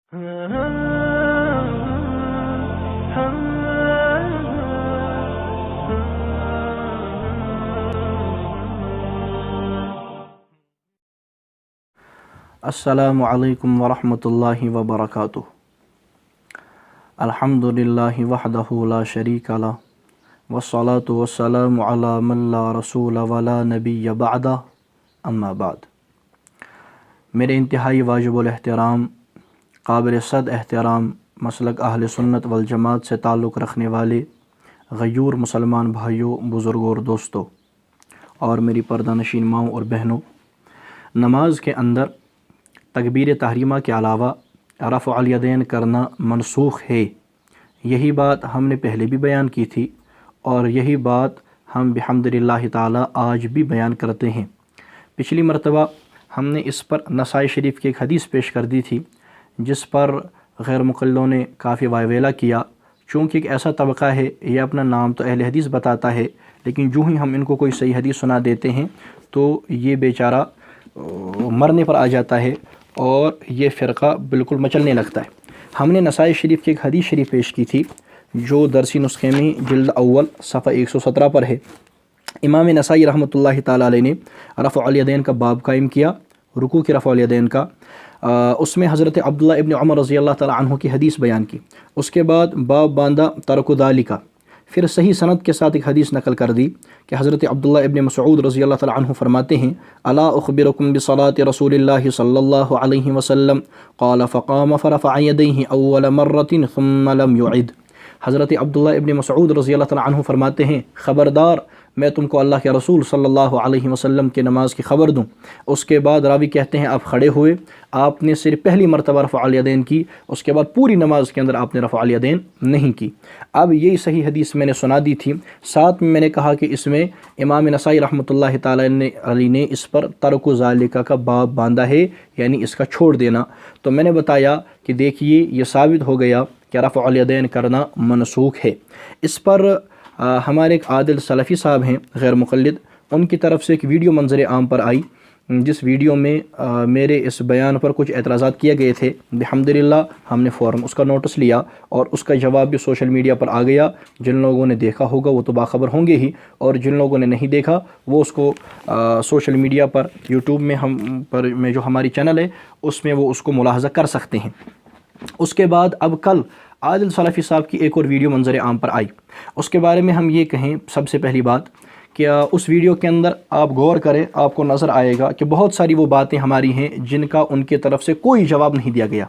السلام علیکم ورحمۃ اللہ وبرکاتہ۔ الحمد للہ وحدہ لا شریک لہ والصلاة والسلام علی من لا رسول ولا نبی بعدہ اما بعد۔ میرے انتہائی واجب الاحترام، قابل صد احترام مسلک اہل سنت والجماعت سے تعلق رکھنے والے غیور مسلمان بھائیوں، بزرگوں اور دوستوں، اور میری پردہ نشین ماؤں اور بہنوں، نماز کے اندر تکبیر تحریمہ کے علاوہ رفع الیدین کرنا منسوخ ہے۔ یہی بات ہم نے پہلے بھی بیان کی تھی، اور یہی بات ہم بحمد اللہ تعالی آج بھی بیان کرتے ہیں۔ پچھلی مرتبہ ہم نے اس پر نسائی شریف کی ایک حدیث پیش کر دی تھی، جس پر غیر مقلدوں نے کافی وایویلا کیا، چونکہ ایک ایسا طبقہ ہے، یہ اپنا نام تو اہل حدیث بتاتا ہے، لیکن جو ہی ہم ان کو کوئی صحیح حدیث سنا دیتے ہیں تو یہ بیچارہ مرنے پر آ جاتا ہے اور یہ فرقہ بالکل مچلنے لگتا ہے۔ ہم نے نسائی شریف کی ایک حدیث شریف پیش کی تھی، جو درسی نسخے میں جلد اول صفحہ 117 پر ہے۔ امام نسائی رحمۃ اللہ تعالی علیہ نے رفع الیدین کا باب قائم کیا، رکوع کی رفع الیدین کا۔ اس میں حضرت عبداللہ ابن عمر رضی اللہ تعالی عنہ کی حدیث بیان کی۔ اس کے بعد باب باندھا ترک ذالک، پھر صحیح سند کے ساتھ ایک حدیث نقل کر دی کہ حضرت عبداللہ ابن مسعود رضی اللہ تعالی عنہ فرماتے ہیں، الا اخبرکم بصلاۃ رسول اللہ صلی اللہ علیہ وسلم قال فقام فرفع یدیہ اول مرۃ ثم لم یعد۔ حضرت عبداللہ ابن مسعود رضی اللہ تعالی عنہ فرماتے ہیں، خبردار میں تم کو اللہ کے رسول صلی اللہ علیہ وسلم کے نماز کی خبر دوں۔ اس کے بعد راوی کہتے ہیں آپ کھڑے ہوئے، آپ نے صرف پہلی مرتبہ رفع الیدین کی، اس کے بعد پوری نماز کے اندر آپ نے رفع الیدین نہیں کی۔ اب یہی صحیح حدیث میں نے سنا دی تھی، ساتھ میں نے کہا کہ اس میں امام نسائی رحمۃ اللہ تعالی علیہ نے اس پر ترک ذالک کا باب باندھا ہے، یعنی اس کا چھوڑ دینا۔ تو میں نے بتایا کہ دیکھیے یہ ثابت ہو گیا کہ رفع الیدین کرنا منسوخ ہے۔ اس پر ہمارے ایک عادل سلفی صاحب ہیں غیر مقلد، ان کی طرف سے ایک ویڈیو منظر عام پر آئی، جس ویڈیو میں میرے اس بیان پر کچھ اعتراضات کیے گئے تھے۔ الحمدللہ ہم نے فوراً اس کا نوٹس لیا اور اس کا جواب بھی سوشل میڈیا پر آ گیا۔ جن لوگوں نے دیکھا ہوگا وہ تو باخبر ہوں گے ہی، اور جن لوگوں نے نہیں دیکھا وہ اس کو سوشل میڈیا پر، یوٹیوب میں میں جو ہماری چینل ہے اس میں وہ اس کو ملاحظہ کر سکتے ہیں۔ اس کے بعد اب کل عادل سلفی صاحب کی ایک اور ویڈیو منظر عام پر آئی۔ اس کے بارے میں ہم یہ کہیں، سب سے پہلی بات کہ اس ویڈیو کے اندر آپ غور کریں، آپ کو نظر آئے گا کہ بہت ساری وہ باتیں ہماری ہیں جن کا ان کی طرف سے کوئی جواب نہیں دیا گیا۔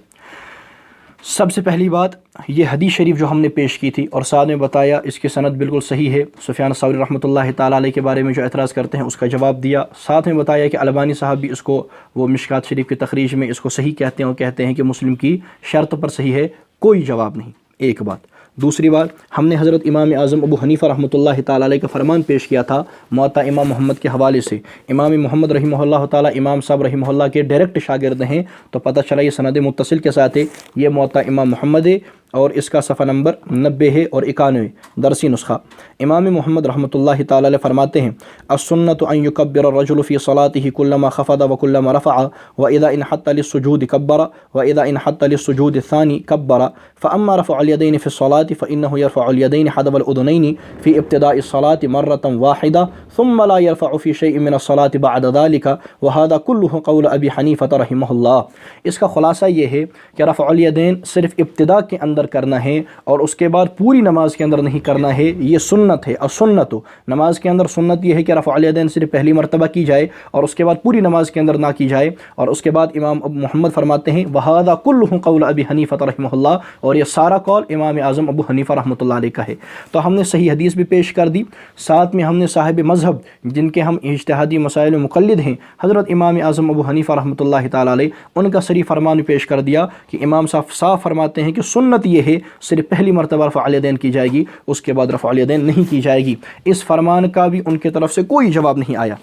سب سے پہلی بات، یہ حدیث شریف جو ہم نے پیش کی تھی اور ساتھ میں بتایا اس کی سند بالکل صحیح ہے، سفیان ثوری رحمۃ اللہ تعالی علیہ کے بارے میں جو اعتراض کرتے ہیں اس کا جواب دیا، ساتھ میں بتایا کہ البانی صاحب بھی اس کو وہ مشکات شریف کی تخریج میں اس کو صحیح کہتے ہیں، اور کہتے ہیں کہ مسلم کی شرط پر صحیح ہے۔ کوئی جواب نہیں، ایک بات۔ دوسری بات، ہم نے حضرت امام اعظم ابو حنیفہ رحمۃ اللہ تعالی علیہ کا فرمان پیش کیا تھا موطا امام محمد کے حوالے سے۔ امام محمد رحمہ اللہ تعالی امام صاحب رحمہ اللہ کے ڈائریکٹ شاگرد ہیں، تو پتہ چلا یہ سند متصل کے ساتھ ہے، یہ موطا امام محمد ہے، اور اس کا صفحہ نمبر 90 ہے اور 91 درسی نسخہ۔ امام محمد رحمۃ اللہ تعالی علیہ فرماتے ہیں، السنۃ ان یکبر الرجل فی صلاته كلما خفض وكلما رفع واذا انحط للسجود كبر واذا انحط للسجود الثاني كبر فاما رفع اليدين في الصلاة فانه يرفع اليدين حذو الاذنين في ابتداء الصلاة مرة واحدة ثم لا يرفع في شيء من الصلاة بعد ذلك وهذا كله قول ابي حنیفہ رحمہ اللہ۔ اس کا خلاصہ یہ ہے کہ رفع الیدین صرف ابتدا کے اندر کرنا ہے اور اس کے بعد پوری نماز کے اندر نہیں کرنا ہے، یہ سنت ہے۔ السنت، نماز کے اندر سنت یہ ہے کہ رفع الیدین صرف پہلی مرتبہ کی جائے اور اس کے بعد پوری نماز کے اندر نہ کی جائے۔ اور اس کے بعد امام ابو محمد فرماتے ہیں، وہذا کلہ قول ابی حنیفہ رحمہ اللہ، اور یہ سارا قول امام اعظم ابو حنیفہ رحمۃ اللہ علیہ کا ہے۔ تو ہم نے صحیح حدیث بھی پیش کر دی، ساتھ میں ہم نے صاحب مذہب جن کے ہم اجتہادی مسائل میں مقلد ہیں، حضرت امام اعظم ابو حنیفہ رحمۃ اللہ تعالی علیہ، ان کا صریح فرمان پیش کر دیا کہ امام صاحب صاف فرماتے ہیں کہ سنت یہ ہے صرف پہلی مرتبہ رفع الیدین کی جائے گی، اس کے بعد رفع الیدین نہیں کی جائے گی۔ اس فرمان کا بھی ان کی طرف سے کوئی جواب نہیں آیا۔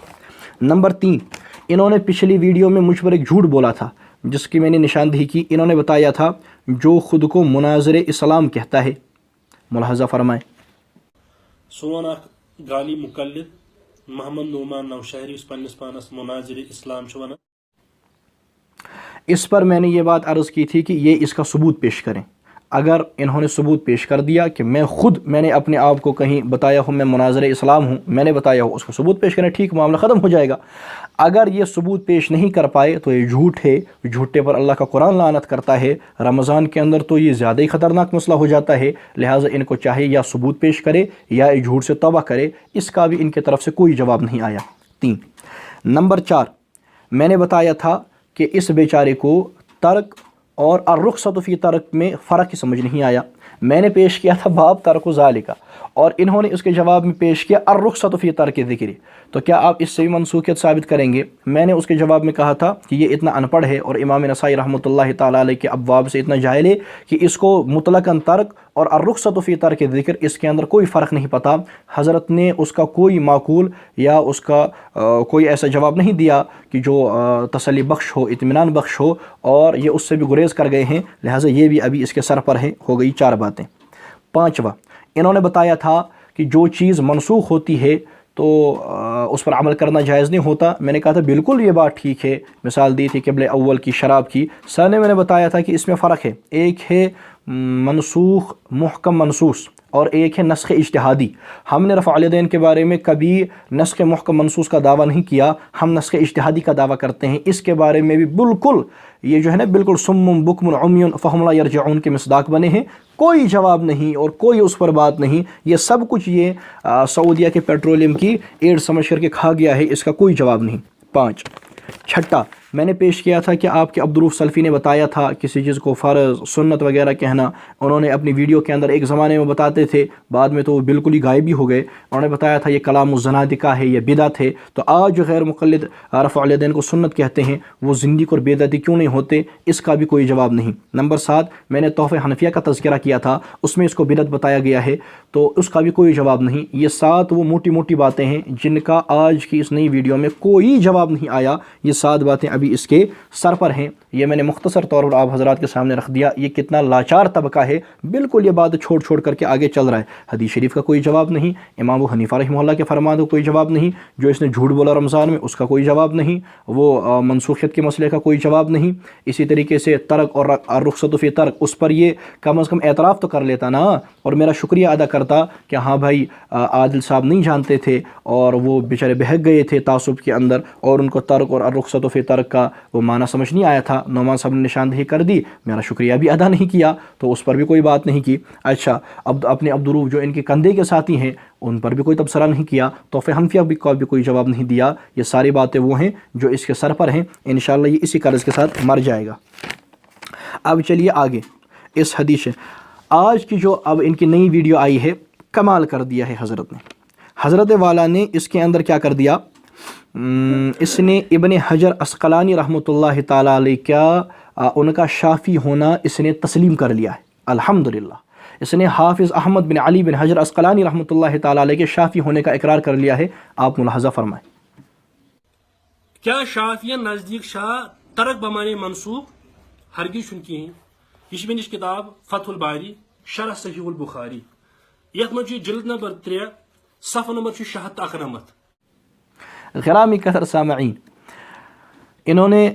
نمبر 3، انہوں نے پچھلی ویڈیو میں مجھ پر ایک جھوٹ بولا تھا جس کی میں نے نشاندہی کی۔ انہوں نے بتایا تھا جو خود کو مناظر اسلام کہتا ہے، ملاحظہ فرمائیں، سون اخ گالی مقلد محمد نعمان نوشہری اس پنس پانس مناظر اسلام ونان۔ اس پر میں نے یہ بات عرض کی تھی کہ یہ اس کا ثبوت پیش کریں. اگر انہوں نے ثبوت پیش کر دیا کہ میں نے اپنے آپ کو کہیں بتایا ہوں میں مناظر اسلام ہوں، میں نے بتایا ہوں، اس کو ثبوت پیش کریں، ٹھیک، معاملہ ختم ہو جائے گا. اگر یہ ثبوت پیش نہیں کر پائے تو یہ جھوٹ ہے، جھوٹے پر اللہ کا قرآن لعنت کرتا ہے. رمضان کے اندر تو یہ زیادہ ہی خطرناک مسئلہ ہو جاتا ہے. لہٰذا ان کو چاہے یا ثبوت پیش کرے یا جھوٹ سے توبہ کرے. اس کا بھی ان کی طرف سے کوئی جواب نہیں آیا. 3 نمبر 4 میں نے بتایا تھا کہ اس بیچارے کو ترک اور الرخصۃ فی ترک میں فرق ہی سمجھ نہیں آیا. میں نے پیش کیا تھا باب ترک ذالک اور انہوں نے اس کے جواب میں پیش کیا الرخصۃ فی ترک ذکر. تو کیا آپ اس سے بھی منسوخیت ثابت کریں گے؟ میں نے اس کے جواب میں کہا تھا کہ یہ اتنا ان پڑھ ہے اور امام نسائی رحمۃ اللہ تعالیٰ علیہ کے ابواب سے اتنا جاہل ہے کہ اس کو مطلقاً ترک اور الرخصۃ فی ترک ذکر اس کے اندر کوئی فرق نہیں پتہ. حضرت نے اس کا کوئی معقول یا اس کا کوئی ایسا جواب نہیں دیا کہ جو تسلی بخش ہو، اطمینان بخش ہو، اور یہ اس سے بھی گریز کر گئے ہیں. لہٰذا یہ بھی ابھی اس کے سر پر ہے. ہو گئی 4 باتیں. 5واں انہوں نے بتایا تھا کہ جو چیز منسوخ ہوتی ہے تو اس پر عمل کرنا جائز نہیں ہوتا. میں نے کہا تھا بالکل یہ بات ٹھیک ہے. مثال دی تھی قبل اول کی، شراب کی. ثانیہ میں نے بتایا تھا کہ اس میں فرق ہے. ایک ہے منسوخ محکم منسوس اور ایک ہے نسخ اجتہادی. ہم نے رفع الیدین کے بارے میں کبھی نسخ محکم منسوس کا دعویٰ نہیں کیا، ہم نسخ اجتہادی کا دعویٰ کرتے ہیں. اس کے بارے میں بھی بالکل یہ جو ہے نا بالکل سم بکم عمی فہم لا یرجعون کے مصداق بنے ہیں. کوئی جواب نہیں اور کوئی اس پر بات نہیں. یہ سب کچھ یہ سعودیہ کے پیٹرولیم کی ایڈ سمجھ کر کے کھا گیا ہے. اس کا کوئی جواب نہیں. 5 چھٹا میں نے پیش کیا تھا کہ آپ کے عبدالروف سلفی نے بتایا تھا کسی چیز کو فرض سنت وغیرہ کہنا. انہوں نے اپنی ویڈیو کے اندر ایک زمانے میں بتاتے تھے، بعد میں تو وہ بالکل ہی غائب ہی ہو گئے. انہوں نے بتایا تھا یہ کلام الزنادقہ ہے، یہ بدعت ہے. تو آج جو غیر مقلد رفع الیدین کو سنت کہتے ہیں وہ زندیق اور بدعتی کیوں نہیں ہوتے؟ اس کا بھی کوئی جواب نہیں. نمبر 7 میں نے تحفہ حنفیہ کا تذکرہ کیا تھا، اس میں اس کو بدعت بتایا گیا ہے، تو اس کا بھی کوئی جواب نہیں. یہ 7 وہ موٹی موٹی باتیں ہیں جن کا آج کی اس نئی ویڈیو میں کوئی جواب نہیں آیا. یہ 7 باتیں ابھی اس کے سر پر ہیں. یہ میں نے مختصر طور پر آپ حضرات کے سامنے رکھ دیا. یہ کتنا لاچار طبقہ ہے، بالکل یہ بات چھوڑ کر کے آگے چل رہا ہے. حدیث شریف کا کوئی جواب نہیں، امام ابو حنیفہ رحمہ اللہ کے فرمان کا کوئی جواب نہیں، جو اس نے جھوٹ بولا رمضان میں اس کا کوئی جواب نہیں، وہ منسوخیت کے مسئلے کا کوئی جواب نہیں. اسی طریقے سے ترک اور الرخصۃ فی ترک، اس پر یہ کم از کم اعتراف تو کر لیتا نا اور میرا شکریہ ادا کرتا کہ ہاں بھائی عادل صاحب نہیں جانتے تھے اور وہ بیچارے بہک گئے تھے تعصب کے اندر اور ان کو ترک اور الرخصۃ فی ترک کا وہ معنی سمجھ نہیں آیا تھا. نعمان صاحب نے نشاندہی کر دی، میرا شکریہ بھی ادا نہیں کیا، تو اس پر بھی کوئی بات نہیں کی. اچھا اپنے عبدالروف جو ان کے کندھے کے ساتھی ہیں ان پر بھی کوئی تبصرہ نہیں کیا. تحفہ حنفیہ کا بھی کوئی جواب نہیں دیا. یہ ساری باتیں وہ ہیں جو اس کے سر پر ہیں. انشاءاللہ یہ اسی قرض کے ساتھ مر جائے گا. اب چلیے آگے. اس حدیث آج کی جو اب ان کی نئی ویڈیو آئی ہے، کمال کر دیا ہے حضرت نے. حضرت والا نے اس کے اندر کیا کر دیا، اس نے ابن حجر عسقلانی رحمۃ اللہ تعالیٰ علیہ کا ان کا شافی ہونا اس نے تسلیم کر لیا ہے. الحمدللہ اس نے حافظ احمد بن علی بن حجر عسقلانی رحمۃ اللہ تعالیٰ علیہ کے شافی ہونے کا اقرار کر لیا ہے. آپ ملاحظہ فرمائیں. کیا شافیہ نزدیک شاہ ترک بمانے منسوخ ہرگز چھن کہیں. یہ مش کتاب فتح الباری شرح صحیح البخاری، یت مجھ جلد نمبر 3 صفحہ نمبر 691. غرامی قدر سامعین، انہوں نے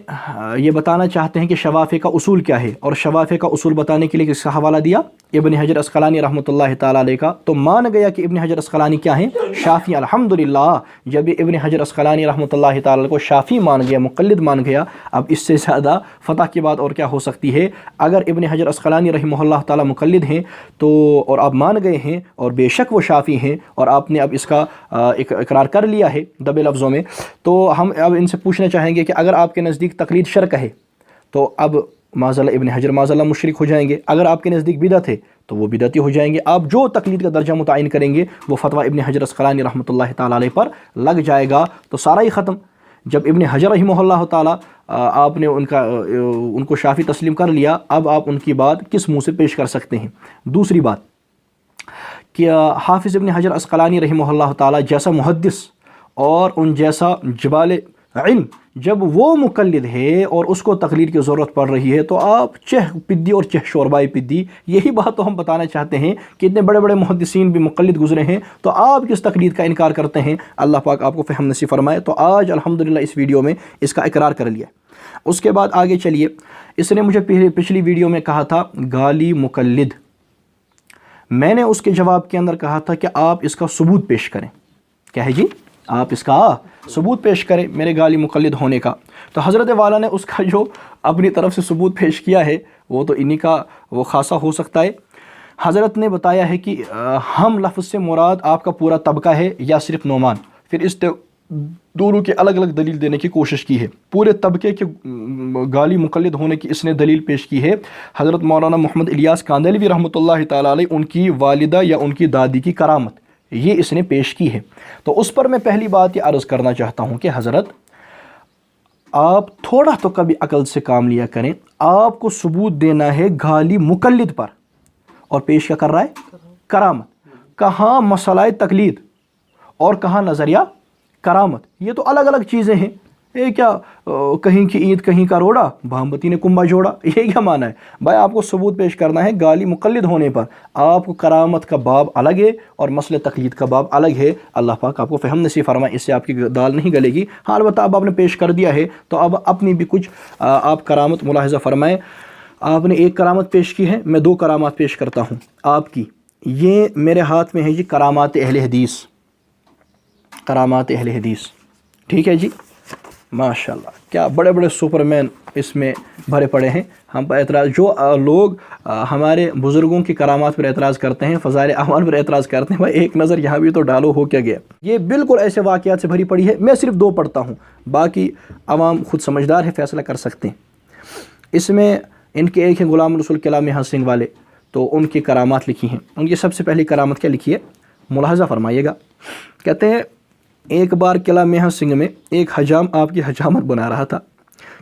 یہ بتانا چاہتے ہیں کہ شوافع کا اصول کیا ہے، اور شوافع کا اصول بتانے کے لیے کس کا حوالہ دیا؟ ابن حجر عسقلانی رحمۃ اللہ تعالیٰ علیہ کا. تو مان گیا کہ ابن حجر عسقلانی کیا ہیں؟ شافی. الحمدللہ جب ابن حجر عسقلانی رحمۃ اللہ تعالیٰ کو شافی مان گیا، مقلد مان گیا، اب اس سے زیادہ فتح کی بات اور کیا ہو سکتی ہے؟ اگر ابن حجر عسقلانی رحمہ اللہ تعالیٰ مقلد ہیں تو اور آپ مان گئے ہیں اور بے شک وہ شافی ہیں اور آپ نے اب اس کا اقرار کر لیا ہے دبے لفظوں میں، تو ہم اب ان سے پوچھنا چاہیں گے کہ اگر آپ کے نزدیک تقلید شرک ہے تو اب معاذاللہ ابن حجر معاذاللہ مشرک ہو جائیں گے. اگر آپ کے نزدیک بدعت ہے تو وہ بدعتی ہو جائیں گے. آپ جو تقلید کا درجہ متعین کریں گے وہ فتویٰ ابن حجر عسقلانی رحمۃ اللہ تعالیٰ علیہ پر لگ جائے گا. تو سارا ہی ختم. جب ابن حجر رحمہ اللہ تعالیٰ آپ نے ان کو شافی تسلیم کر لیا، اب آپ ان کی بات کس منہ سے پیش کر سکتے ہیں؟ دوسری بات کہ حافظ ابن حجر عسقلانی رحمہ اللہ تعالیٰ جیسا محدث اور ان جیسا جبال علم جب وہ مقلد ہے اور اس کو تقلید کی ضرورت پڑ رہی ہے تو آپ چہ پدی اور چہ شوربائی پدی. یہی بات تو ہم بتانا چاہتے ہیں کہ اتنے بڑے بڑے محدثین بھی مقلد گزرے ہیں تو آپ کس تقلید کا انکار کرتے ہیں؟ اللہ پاک آپ کو فہم نصیب فرمائے. تو آج الحمدللہ اس ویڈیو میں اس کا اقرار کر لیا. اس کے بعد آگے چلیے، اس نے مجھے پچھلی ویڈیو میں کہا تھا گالی مقلد، میں نے اس کے جواب کے اندر کہا تھا کہ آپ اس کا ثبوت پیش کریں. کیا ہے جی؟ آپ اس کا ثبوت پیش کریں میرے گالی مقلد ہونے کا. تو حضرت والا نے اس کا جو اپنی طرف سے ثبوت پیش کیا ہے وہ تو انہی کا وہ خاصا ہو سکتا ہے. حضرت نے بتایا ہے کہ ہم لفظ سے مراد آپ کا پورا طبقہ ہے یا صرف نعمان. پھر اس دونوں کی الگ الگ دلیل دینے کی کوشش کی ہے. پورے طبقے کے گالی مقلد ہونے کی اس نے دلیل پیش کی ہے. حضرت مولانا محمد الیاس کاندھلوی رحمۃ اللہ تعالیٰ علیہ، ان کی والدہ یا ان کی دادی کی کرامت یہ اس نے پیش کی ہے. تو اس پر میں پہلی بات یہ عرض کرنا چاہتا ہوں کہ حضرت آپ تھوڑا تو کبھی عقل سے کام لیا کریں. آپ کو ثبوت دینا ہے گالی مقلد پر اور پیش کیا کر رہا ہے؟ کرامت. کہاں مسئلہ تقلید اور کہاں نظریہ کرامت؟ یہ تو الگ الگ چیزیں ہیں. یہ کیا کہیں کی عید کہیں کا روڑا، بھامبتی نے کنبا جوڑا، یہ کیا معنی ہے بھائی؟ آپ کو ثبوت پیش کرنا ہے گالی مقلد ہونے پر. آپ کو کرامت کا باب الگ ہے اور مسئلہ تقلید کا باب الگ ہے. اللہ پاک آپ کو فہم نصیب فرمائے، اس سے آپ کی دال نہیں گلے گی. ہاں البتہ اب آپ نے پیش کر دیا ہے تو اب اپنی بھی کچھ آپ کرامت ملاحظہ فرمائیں. آپ نے ایک کرامت پیش کی ہے، میں دو کرامات پیش کرتا ہوں آپ کی. یہ میرے ہاتھ میں ہے جی کرامات اہل حدیث، کرامات اہل حدیث. ٹھیک ہے جی، ماشاء اللہ کیا بڑے بڑے سپر مین اس میں بھرے پڑے ہیں. ہم پر اعتراض، جو لوگ ہمارے بزرگوں کی کرامات پر اعتراض کرتے ہیں، فضائل اعمال پر اعتراض کرتے ہیں، بھائی ایک نظر یہاں بھی تو ڈالو ہو کیا گیا. یہ بالکل ایسے واقعات سے بھری پڑی ہے. میں صرف دو پڑھتا ہوں، باقی عوام خود سمجھدار ہے، فیصلہ کر سکتے ہیں. اس میں ان کے ایک ہیں غلام رسول قلعہ میاں سنگھ والے، تو ان کی کرامات لکھی ہیں. ان کی سب سے پہلی کرامت کیا لکھی ہے ملاحظہ فرمائیے گا. کہتے ہیں ایک بار قلعہ میاں سنگھ میں ایک حجام آپ کی حجامت بنا رہا تھا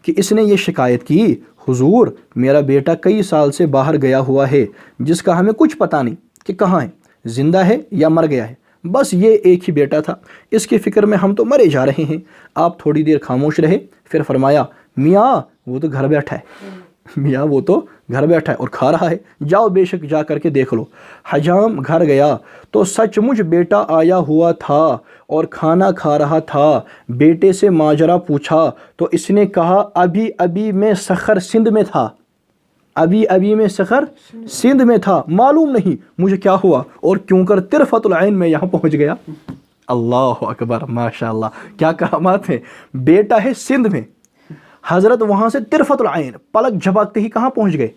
کہ اس نے یہ شکایت کی، حضور میرا بیٹا کئی سال سے باہر گیا ہوا ہے جس کا ہمیں کچھ پتہ نہیں کہ کہاں ہے، زندہ ہے یا مر گیا ہے، بس یہ ایک ہی بیٹا تھا، اس کی فکر میں ہم تو مرے جا رہے ہیں. آپ تھوڑی دیر خاموش رہے، پھر فرمایا میاں وہ تو گھر بیٹھا ہے، میاں وہ تو گھر بیٹھا ہے اور کھا رہا ہے، جاؤ بے شک جا کر کے دیکھ لو. حجام گھر گیا تو سچ مجھ بیٹا آیا ہوا تھا اور کھانا کھا رہا تھا. بیٹے سے ماجرا پوچھا تو اس نے کہا ابھی ابھی میں سخر سندھ میں تھا، ابھی ابھی میں سخر سندھ میں تھا، معلوم نہیں مجھے کیا ہوا اور کیوں کر طرفت العین میں یہاں پہنچ گیا. اللہ اکبر، ماشاء اللہ کیا کرامات ہیں. بیٹا ہے سندھ میں، حضرت وہاں سے طرفت العین پلک جھپکتے ہی کہاں پہنچ گئے؟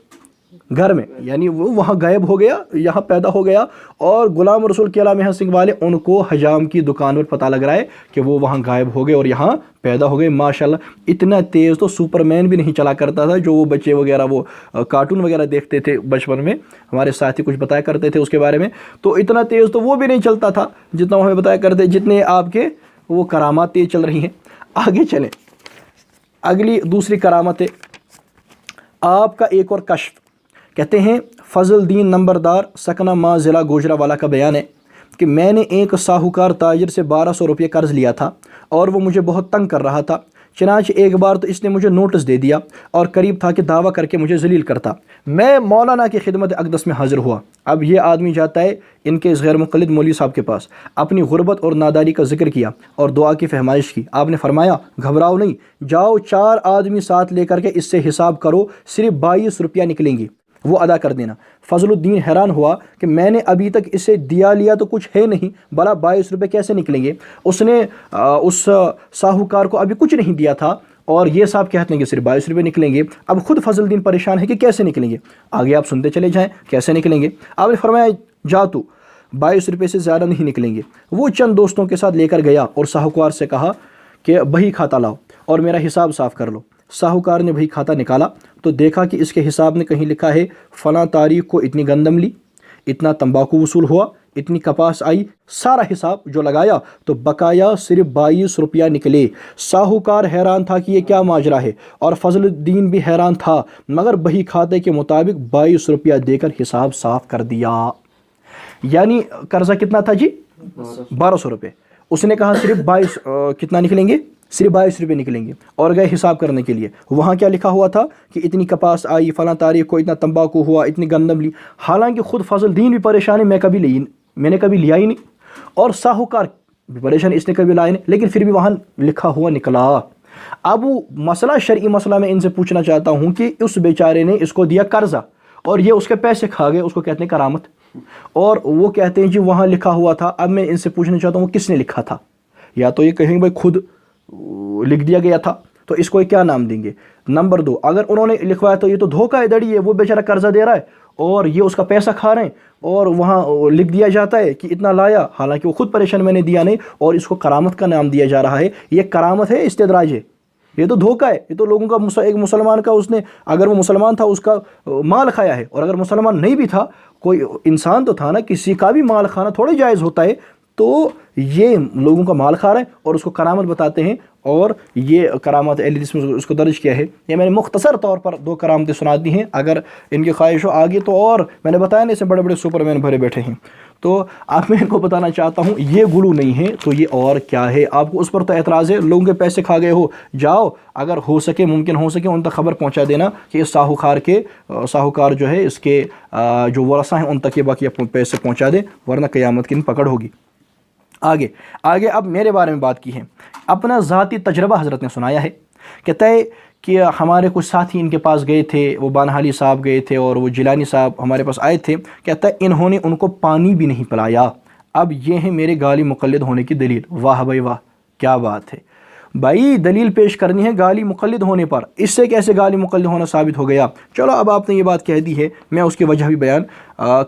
گھر میں. یعنی وہ وہاں غائب ہو گیا، یہاں پیدا ہو گیا. اور غلام رسول قلعہ میاں سنگھ والے ان کو حجام کی دکان پر پتہ لگ رہا ہے کہ وہ وہاں غائب ہو گئے اور یہاں پیدا ہو گئے. ماشاءاللہ اتنا تیز تو سپر مین بھی نہیں چلا کرتا تھا. جو وہ بچے وغیرہ وہ کارٹون وغیرہ دیکھتے تھے بچپن میں، ہمارے ساتھی کچھ بتایا کرتے تھے اس کے بارے میں، تو اتنا تیز تو وہ بھی نہیں چلتا تھا جتنا وہ ہمیں بتایا کرتے، جتنے آپ کے وہ کرامات تیز چل رہی ہیں. آگے چلیں، اگلی دوسری کرامت ہے آپ کا ایک اور کشف. کہتے ہیں فضل الدین نمبردار سکنہ ماں ضلع گوجرانوالہ کا بیان ہے کہ میں نے ایک ساہوکار تاجر سے 1200 روپے قرض لیا تھا اور وہ مجھے بہت تنگ کر رہا تھا. چنانچہ ایک بار تو اس نے مجھے نوٹس دے دیا اور قریب تھا کہ دعویٰ کر کے مجھے ذلیل کرتا. میں مولانا کی خدمت اقدس میں حاضر ہوا. اب یہ آدمی جاتا ہے ان کے اس غیر مقلد مولوی صاحب کے پاس، اپنی غربت اور ناداری کا ذکر کیا اور دعا کی فہمائش کی. آپ نے فرمایا گھبراؤ نہیں، جاؤ 4 آدمی ساتھ لے کر کے اس سے حساب کرو، صرف 22 روپیہ نکلیں گی، وہ ادا کر دینا. فضل الدین حیران ہوا کہ میں نے ابھی تک اسے دیا لیا تو کچھ ہے نہیں، بھلا 22 روپے کیسے نکلیں گے؟ اس نے اس ساہوکار کو ابھی کچھ نہیں دیا تھا اور یہ صاحب کہتے ہیں کہ صرف 22 روپے نکلیں گے. اب خود فضل الدین پریشان ہے کہ کیسے نکلیں گے. آگے آپ سنتے چلے جائیں کیسے نکلیں گے. آپ نے فرمایا جا تو 22 روپے سے زیادہ نہیں نکلیں گے. وہ چند دوستوں کے ساتھ لے کر گیا اور ساہوکار سے کہا کہ بہی کھاتا لاؤ اور میرا حساب صاف کر لو. ساہوکار نے بھائی کھاتا نکالا تو دیکھا کہ اس کے حساب میں کہیں لکھا ہے فلاں تاریخ کو اتنی گندم لی، اتنا تمباکو وصول ہوا، اتنی کپاس آئی. سارا حساب جو لگایا تو بقایا صرف 22 روپیہ نکلے. ساہوکار حیران تھا کہ یہ کیا ماجرا ہے اور فضل الدین بھی حیران تھا، مگر بہی کھاتے کے مطابق 22 روپیہ دے کر حساب صاف کر دیا. یعنی قرضہ کتنا تھا جی؟ 1200 روپے. اس نے کہا صرف 22 کتنا نکلیں گے؟ صرف 22 روپے نکلیں گے اور گئے حساب کرنے کے لیے. وہاں کیا لکھا ہوا تھا کہ اتنی کپاس آئی، فلاں تاریخ کو اتنا تمباکو ہوا، اتنی گندم لی. حالانکہ خود فضل الدین بھی پریشان ہے، میں نے کبھی لیا ہی نہیں، اور ساہوکار بھی پریشان، اس نے کبھی لایا نہیں، لیکن پھر بھی وہاں لکھا ہوا نکلا. اب مسئلہ شرعی مسئلہ میں ان سے پوچھنا چاہتا ہوں کہ اس بیچارے نے اس کو دیا قرضہ اور یہ اس کے پیسے کھا گئے، اس کو کہتے ہیں کرامت، اور وہ کہتے ہیں جی وہاں لکھا ہوا تھا۔ اب میں ان سے پوچھنا چاہتا ہوں کس نے لکھا تھا؟ یا تو یہ کہیں بھائی خود لکھ دیا گیا تھا، تو اس کو کیا نام دیں گے؟ نمبر 2، اگر انہوں نے لکھوایا تو یہ تو دھوکہ ہے، دڑی ہے، وہ بیچارہ قرضہ دے رہا ہے اور یہ اس کا پیسہ کھا رہے ہیں، اور وہاں لکھ دیا جاتا ہے کہ اتنا لایا، حالانکہ وہ خود پریشان، میں نے دیا نہیں، اور اس کو کرامت کا نام دیا جا رہا ہے۔ یہ کرامت ہے، استدراج ہے، یہ تو دھوکہ ہے، یہ تو لوگوں کا، ایک مسلمان کا اس نے، اگر وہ مسلمان تھا اس کا مال کھایا ہے، اور اگر مسلمان نہیں بھی تھا، کوئی انسان تو تھا نا، کسی کا بھی مال کھانا تھوڑی جائز ہوتا ہے، تو یہ لوگوں کا مال کھا رہے ہیں اور اس کو کرامت بتاتے ہیں، اور یہ کرامت اہل حدیث میں اس کو درج کیا ہے۔ یہ میں نے مختصر طور پر 2 کرامتیں سنا دی ہیں، اگر ان کی خواہش ہو آگے تو، اور میں نے بتایا نا اس میں بڑے بڑے سپر مین بھرے بیٹھے ہیں، تو آپ میں ان کو بتانا چاہتا ہوں یہ غلو نہیں ہے تو یہ اور کیا ہے؟ آپ کو اس پر تو اعتراض ہے، لوگوں کے پیسے کھا گئے ہو، جاؤ اگر ہو سکے، ممکن ہو سکے ان تک خبر پہنچا دینا کہ اس ساہوکار جو ہے، اس کے جو ورثہ ہیں ان تک یہ باقی پیسے پہنچا دیں، ورنہ قیامت کی پکڑ ہوگی۔ آگے اب میرے بارے میں بات کی ہے، اپنا ذاتی تجربہ حضرت نے سنایا ہے، کہتا ہے کہ ہمارے کچھ ساتھی ان کے پاس گئے تھے، وہ بانحالی صاحب گئے تھے اور وہ جیلانی صاحب ہمارے پاس آئے تھے، کہتا ہے انہوں نے ان کو پانی بھی نہیں پلایا۔ اب یہ ہے میرے گالی مقلد ہونے کی دلیل۔ واہ بھائی واہ، کیا بات ہے بھائی، دلیل پیش کرنی ہے گالی مقلد ہونے پر، اس سے کیسے گالی مقلد ہونا ثابت ہو گیا؟ چلو اب آپ نے یہ بات کہہ دی ہے، میں اس کی وجہ بھی بیان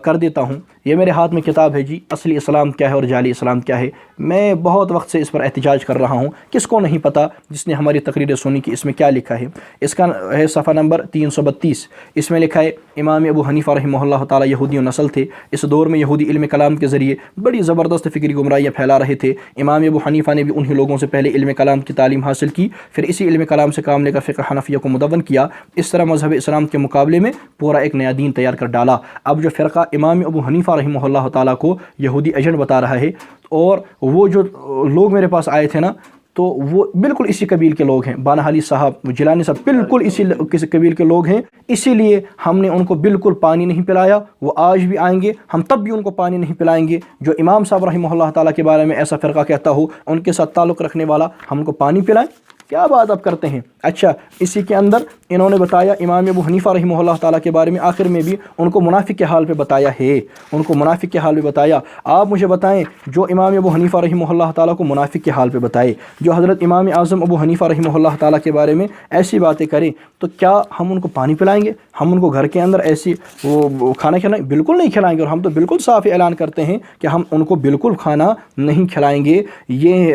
کر دیتا ہوں۔ یہ میرے ہاتھ میں کتاب ہے جی، اصلی اسلام کیا ہے اور جعلی اسلام کیا ہے۔ میں بہت وقت سے اس پر احتجاج کر رہا ہوں، کس کو نہیں پتہ جس نے ہماری تقریر سنی کہ اس میں کیا لکھا ہے۔ اس کا ہے صفحہ نمبر 332، اس میں لکھا ہے امام ابو حنیفہ رحمہ اللہ تعالی یہودی نسل تھے، اس دور میں یہودی علم کلام کے ذریعے بڑی زبردست فکری گمراہیاں پھیلا رہے تھے۔ امام ابو حنیفہ نے بھی انہی لوگوں سے پہلے علم کلام کی تعلیم حاصل کی، پھر اسی علم کلام سے کام لے کر فقہ حنفیہ کو مدون کیا، اس طرح مذہب اسلام کے مقابلے میں پورا ایک نیا دین تیار کر ڈالا۔ اب جو فرقہ امام ابو حنیفہ رحمہ اللہ تعالیٰ کو یہودی ایجنٹ بتا رہا ہے، اور وہ جو لوگ میرے پاس آئے تھے نا، تو وہ بالکل اسی قبیل کے لوگ ہیں، بانحالی صاحب، جیلانی صاحب بالکل اسی قبیل کے لوگ ہیں، اسی لیے ہم نے ان کو بالکل پانی نہیں پلایا۔ وہ آج بھی آئیں گے، ہم تب بھی ان کو پانی نہیں پلائیں گے۔ جو امام صاحب رحمہ اللہ تعالیٰ کے بارے میں ایسا فرقہ کہتا ہو، ان کے ساتھ تعلق رکھنے والا، ہم ان کو پانی پلائیں؟ کیا بات آپ کرتے ہیں؟ اچھا، اسی کے اندر انہوں نے بتایا امام ابو حنیفہ رحمہ اللہ تعالیٰ کے بارے میں، آخر میں بھی ان کو منافق کے حال پہ بتایا ہے، ان کو منافق کے حال پہ بتایا۔ آپ مجھے بتائیں، جو امام ابو حنیفہ رحمہ اللہ تعالیٰ کو منافق کے حال پہ بتائے، جو حضرت امام اعظم ابو حنیفہ رحمہ اللہ تعالیٰ کے بارے میں ایسی باتیں کریں، تو کیا ہم ان کو پانی پلائیں گے؟ ہم ان کو گھر کے اندر ایسی وہ کھانا کھلائیں؟ بالکل نہیں کھلائیں گے، اور ہم تو بالکل صاف اعلان کرتے ہیں کہ ہم ان کو بالکل کھانا نہیں کھلائیں گے۔ یہ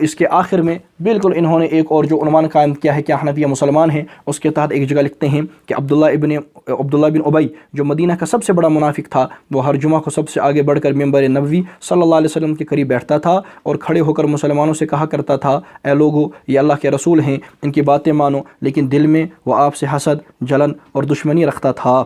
اس کے آخر میں بالکل انہوں نے ایک اور جو عنوان قائم کیا ہے کہ حنفیہ مسلمان ہیں، اس کے تحت ایک جگہ لکھتے ہیں کہ عبداللہ بن ابی جو مدینہ کا سب سے بڑا منافق تھا، وہ ہر جمعہ کو سب سے آگے بڑھ کر ممبر نبوی صلی اللہ علیہ وسلم کے قریب بیٹھتا تھا اور کھڑے ہو کر مسلمانوں سے کہا کرتا تھا، اے لوگو، یہ اللہ کے رسول ہیں، ان کی باتیں مانو، لیکن دل میں وہ آپ سے حسد، جلن اور دشمنی رکھتا تھا،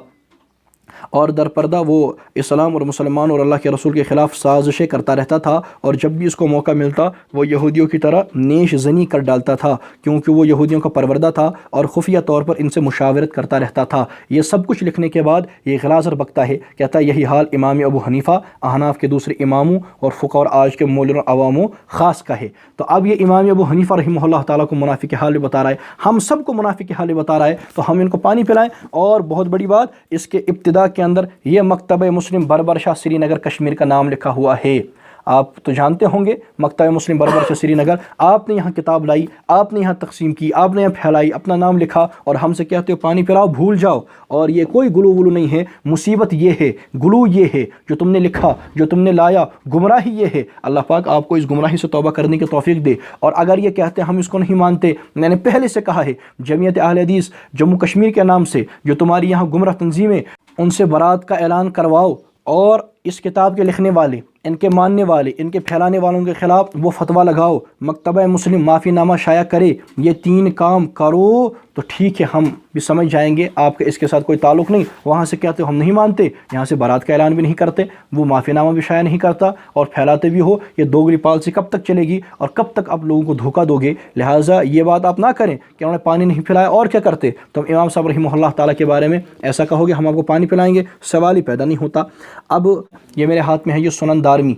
اور در پردہ وہ اسلام اور مسلمانوں اور اللہ کے رسول کے خلاف سازشیں کرتا رہتا تھا، اور جب بھی اس کو موقع ملتا وہ یہودیوں کی طرح نیش زنی کر ڈالتا تھا، کیونکہ وہ یہودیوں کا پروردہ تھا اور خفیہ طور پر ان سے مشاورت کرتا رہتا تھا۔ یہ سب کچھ لکھنے کے بعد یہ غلازر بکتا ہے، کہتا ہے یہی حال امام ابو حنیفہ، احناف کے دوسرے اماموں اور فقہ اور آج کے مولر عواموں خاص کا ہے۔ تو اب یہ امام ابو حنیفہ رحمہ اللہ تعالیٰ کو منافق کے حال میں بتا رہا ہے، ہم سب کو منافق کے حال میں بتا رہا ہے، تو ہم ان کو پانی پلائیں۔ اور بہت بڑی بات، اس کے ابتدا کے اندر یہ مکتبہ مسلم بربر شاہ سری نگر کشمیر کا نام لکھا ہوا ہے۔ آپ تو جانتے ہوں گے مکتبہ مسلم بربر شاہ سری نگر، آپ نے یہاں کتاب لائی، آپ نے یہاں تقسیم کی، آپ نے یہاں پھیلائی، اپنا نام لکھا، اور ہم سے کہتے ہو پانی پلاؤ، بھول جاؤ۔ اور یہ کوئی گلو ولو نہیں ہے، مصیبت یہ ہے، گلو یہ ہے جو تم نے لکھا، جو تم نے لایا، گمراہی یہ ہے۔ اللہ پاک آپ کو اس گمراہی سے توبہ کرنے کی توفیق دے۔ اور اگر یہ کہتے ہیں ہم اس کو نہیں مانتے، میں نے پہلے سے کہا ہے، جمعیت اہل حدیث جموں کشمیر کے نام سے جو تمہاری یہاں گمراہ تنظیمیں، ان سے برات کا اعلان کرواؤ، اور اس کتاب کے لکھنے والے، ان کے ماننے والے، ان کے پھیلانے والوں کے خلاف وہ فتویٰ لگاؤ، مکتبہ مسلم معافی نامہ شائع کرے۔ یہ 3 کام کرو تو ٹھیک ہے، ہم بھی سمجھ جائیں گے آپ کا اس کے ساتھ کوئی تعلق نہیں۔ وہاں سے کہتے ہو ہم نہیں مانتے، یہاں سے برات کا اعلان بھی نہیں کرتے، وہ معافی نامہ بھی شائع نہیں کرتا، اور پھیلاتے بھی ہو۔ یہ دوگلی پالیسی کب تک چلے گی اور کب تک آپ لوگوں کو دھوکہ دو گے؟ لہٰذا یہ بات آپ نہ کریں کہ انہوں نے پانی نہیں پلایا اور کیا کرتے۔ تم امام صاحب رحمہ اللہ تعالیٰ کے بارے میں ایسا کہو گے ہم آپ کو پانی پلائیں گے، سوال ہی پیدا نہیں ہوتا۔ اب یہ میرے ہاتھ میں ہے یہ سنن دارمی،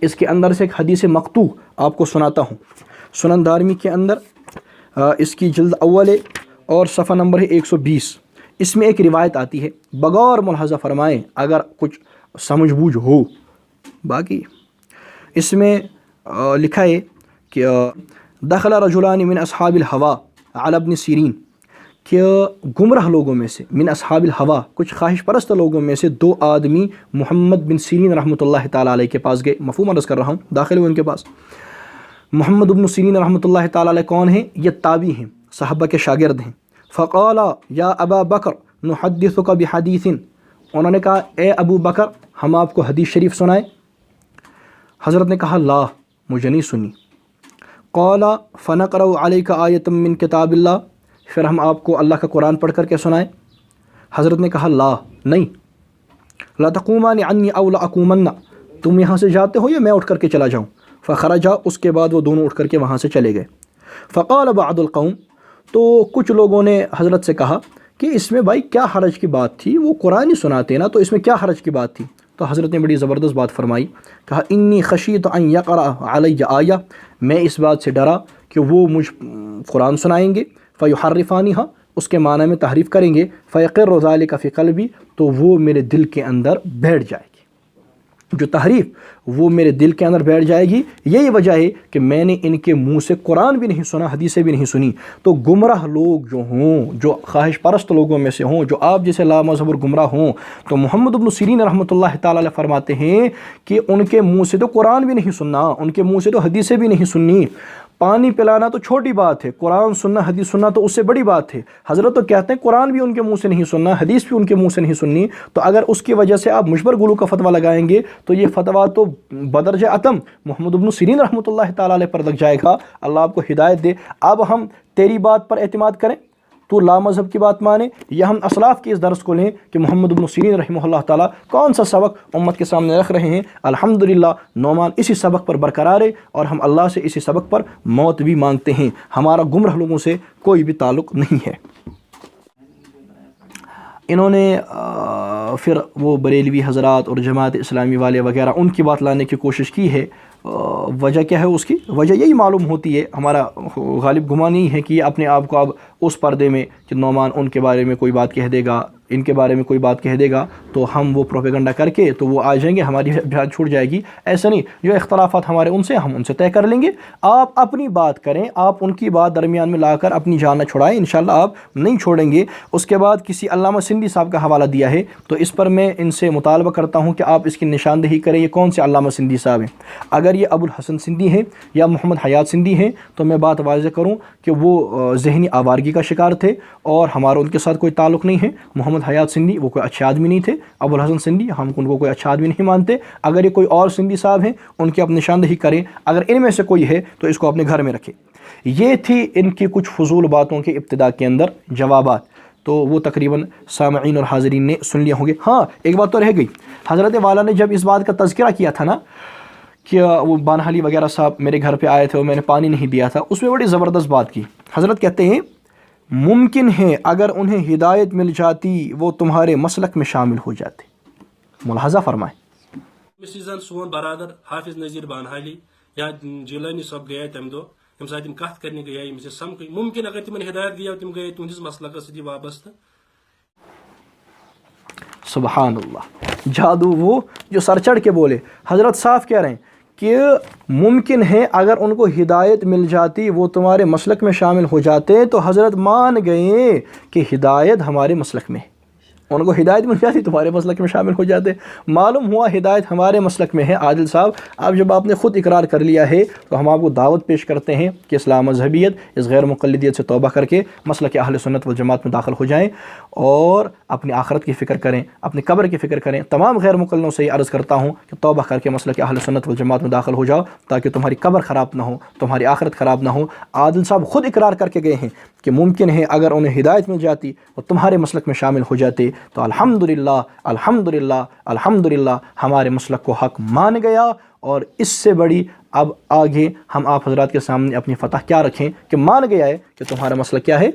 اس کے اندر سے ایک حدیث مقطوع آپ کو سناتا ہوں۔ سنن دارمی کے اندر اس کی جلد اول ہے اور صفحہ نمبر ہے 120. اس میں ایک روایت آتی ہے، بغور ملاحظہ فرمائیں اگر کچھ سمجھ بوجھ ہو. باقی اس میں لکھا ہے کہ دخل رجلان من اصحاب الہوا علی ابن سیرین، کہ گمراہ لوگوں میں سے، من اصحاب الہوا کچھ خواہش پرست لوگوں میں سے 2 آدمی محمد بن سیرین رحمۃ اللہ تعالیٰ علیہ کے پاس گئے. مفہوم عرض کر رہا ہوں، داخل ہوئے ان کے پاس. محمد بن سیرین رحمۃ اللہ تعالیٰ علیہ کون ہیں؟ یہ تابعی ہیں، صحابہ کے شاگرد ہیں. فقال یا ابا بکر نحدثک بحدیث، انہوں نے کہا اے ابو بکر ہم آپ کو حدیث شریف سنائیں. حضرت نے کہا لا، مجھے نہیں سنی. قال فنقرأ علیک آیۃ من کتاب اللہ، پھر ہم آپ کو اللہ کا قرآن پڑھ کر کے سنائیں. حضرت نے کہا لا، نہیں. لا تقومان عنی او لاقومن، تم یہاں سے جاتے ہو یا میں اٹھ کر کے چلا جاؤں. فخرجا، اس کے بعد وہ دونوں اٹھ کر کے وہاں سے چلے گئے. فقال بعض القوم، تو کچھ لوگوں نے حضرت سے کہا کہ اس میں بھائی کیا حرج کی بات تھی، وہ قرآن ہی سناتے نا، تو اس میں کیا حرج کی بات تھی. تو حضرت نے بڑی زبردست بات فرمائی، کہا انی خشیت ان یقرأ علی آیہ، میں اس بات سے ڈرا کہ وہ مجھ قرآن سنائیں گے، فیحرفانہا، اس کے معنی میں تحریف کریں گے، فیقر ذلک فی قلبی، تو وہ میرے دل کے اندر بیٹھ جائے گی. جو تحریف وہ میرے دل کے اندر بیٹھ جائے گی. یہی وجہ ہے کہ میں نے ان کے منہ سے قرآن بھی نہیں سنا، حدیثیں بھی نہیں سنی. تو گمراہ لوگ جو ہوں، جو خواہش پرست لوگوں میں سے ہوں، جو آپ جیسے لا مذہب اور گمراہ ہوں، تو محمد بن سیرین رحمۃ اللہ تعالیٰ علیہ فرماتے ہیں کہ ان کے منہ سے تو قرآن بھی نہیں سننا، ان کے منہ سے تو حدیثیں بھی نہیں سننی. پانی پلانا تو چھوٹی بات ہے، قرآن سننا حدیث سننا تو اس سے بڑی بات ہے. حضرت تو کہتے ہیں قرآن بھی ان کے منہ سے نہیں سننا، حدیث بھی ان کے منہ سے نہیں سننی. تو اگر اس کی وجہ سے آپ مجھ پر غلو کا فتویٰ لگائیں گے تو یہ فتویٰ تو بدرجہ عتم محمد بن سیرین رحمۃ اللہ تعالیٰ علیہ پر لگ جائے گا. اللہ آپ کو ہدایت دے. اب ہم تیری بات پر اعتماد کریں، تو لا مذہب کی بات مانے، یا ہم اسلاف کے اس درس کو لیں کہ محمد بن سیرین رحمہ اللہ تعالیٰ کون سا سبق امت کے سامنے رکھ رہے ہیں. الحمدللہ نعمان اسی سبق پر برقرار ہے، اور ہم اللہ سے اسی سبق پر موت بھی مانگتے ہیں. ہمارا گمراہ لوگوں سے کوئی بھی تعلق نہیں ہے. انہوں نے پھر وہ بریلوی حضرات اور جماعت اسلامی والے وغیرہ ان کی بات لانے کی کوشش کی ہے. وجہ کیا ہے؟ اس کی وجہ یہی معلوم ہوتی ہے، ہمارا غالب گمان نہیں ہے کہ یہ اپنے آپ کو اب اس پردے میں کہ نعمان ان کے بارے میں کوئی بات کہہ دے گا، ان کے بارے میں کوئی بات کہہ دے گا تو ہم وہ پروپیگنڈا کر کے تو وہ آ جائیں گے، ہماری جان چھوٹ جائے گی. ایسا نہیں، جو اختلافات ہمارے ان سے ہم ان سے طے کر لیں گے. آپ اپنی بات کریں، آپ ان کی بات درمیان میں لا کر اپنی جان نہ چھڑائیں، انشاءاللہ آپ نہیں چھوڑیں گے. اس کے بعد کسی علامہ سندھی صاحب کا حوالہ دیا ہے، تو اس پر میں ان سے مطالبہ کرتا ہوں کہ آپ اس کی نشاندہی کریں یہ کون سے علامہ سندھی صاحب ہیں. اگر یہ ابو الحسن سندھی ہیں یا محمد حیات سندھی ہیں تو میں بات واضح کروں کہ وہ ذہنی آوارگی کا شکار تھے اور ہمارا ان کے ساتھ کوئی تعلق نہیں ہے. محمد حیات سندھی وہ کوئی اچھے آدمی نہیں تھے، ابو الحسن سندھی ہم ان کو کوئی اچھا آدمی نہیں مانتے. اگر یہ کوئی اور سندھی صاحب ہیں ان کی آپ نشاندہی کریں، اگر ان میں سے کوئی ہے تو اس کو اپنے گھر میں رکھیں. یہ تھی ان کی کچھ فضول باتوں کے ابتدا کے اندر جوابات، تو وہ تقریباً سامعین اور حاضرین نے سن لیے ہوں گے. ہاں ایک بات تو رہ گئی، حضرت والا نے جب اس بات کا تذکرہ کیا تھا نا کہ وہ بانحالی وغیرہ صاحب میرے گھر پہ آئے تھے اور میں نے پانی نہیں دیا تھا، اس میں بڑی زبردست بات کی. حضرت کہتے ہیں ممکن ہے اگر انہیں ہدایت مل جاتی وہ تمہارے مسلک میں شامل ہو جاتے. ملاحظہ فرمائیں. سیزن سون برادر حافظ نذیر بانحالی یا جیلانی صاحب گیا تمہ دہ یم سات تم کت کرنے گیا یم سے سمکھ ممکن اگر تمہیں ہدایت گیا تم گئے تہندس مسلکس سی وابستہ. سبحان اللہ، جادو وہ جو سر چڑھ کے بولے. حضرت صاف کہہ رہے ہیں کہ ممکن ہے اگر ان کو ہدایت مل جاتی وہ تمہارے مسلک میں شامل ہو جاتے. تو حضرت مان گئے کہ ہدایت ہمارے مسلک میں، ان کو ہدایت مل جاتی تمہارے مسلک میں شامل ہو جاتے. معلوم ہوا ہدایت ہمارے مسلک میں ہے. عادل صاحب اب جب آپ نے خود اقرار کر لیا ہے تو ہم آپ کو دعوت پیش کرتے ہیں کہ اسلام مذہبیت اس غیر مقلدیت سے توبہ کر کے مسلک اہل سنت والجماعت میں داخل ہو جائیں اور اپنی آخرت کی فکر کریں، اپنی قبر کی فکر کریں. تمام غیر مقلدوں سے یہ عرض کرتا ہوں کہ توبہ کر کے مسلک اہل سنت والجماعت میں داخل ہو جاؤ تاکہ تمہاری قبر خراب نہ ہو، تمہاری آخرت خراب نہ ہو. عادل صاحب خود اقرار کر کے گئے ہیں کہ ممکن ہے اگر انہیں ہدایت مل جاتی وہ تمہارے مسلک میں شامل ہو جاتے. تو الحمدللہ الحمدللہ الحمدللہ ہمارے مسلک کو حق مان گیا. اور اس سے بڑی اب آگے ہم آپ حضرات کے سامنے اپنی فتح کیا رکھیں کہ مان گیا ہے کہ تمہارا مسلک کیا ہے،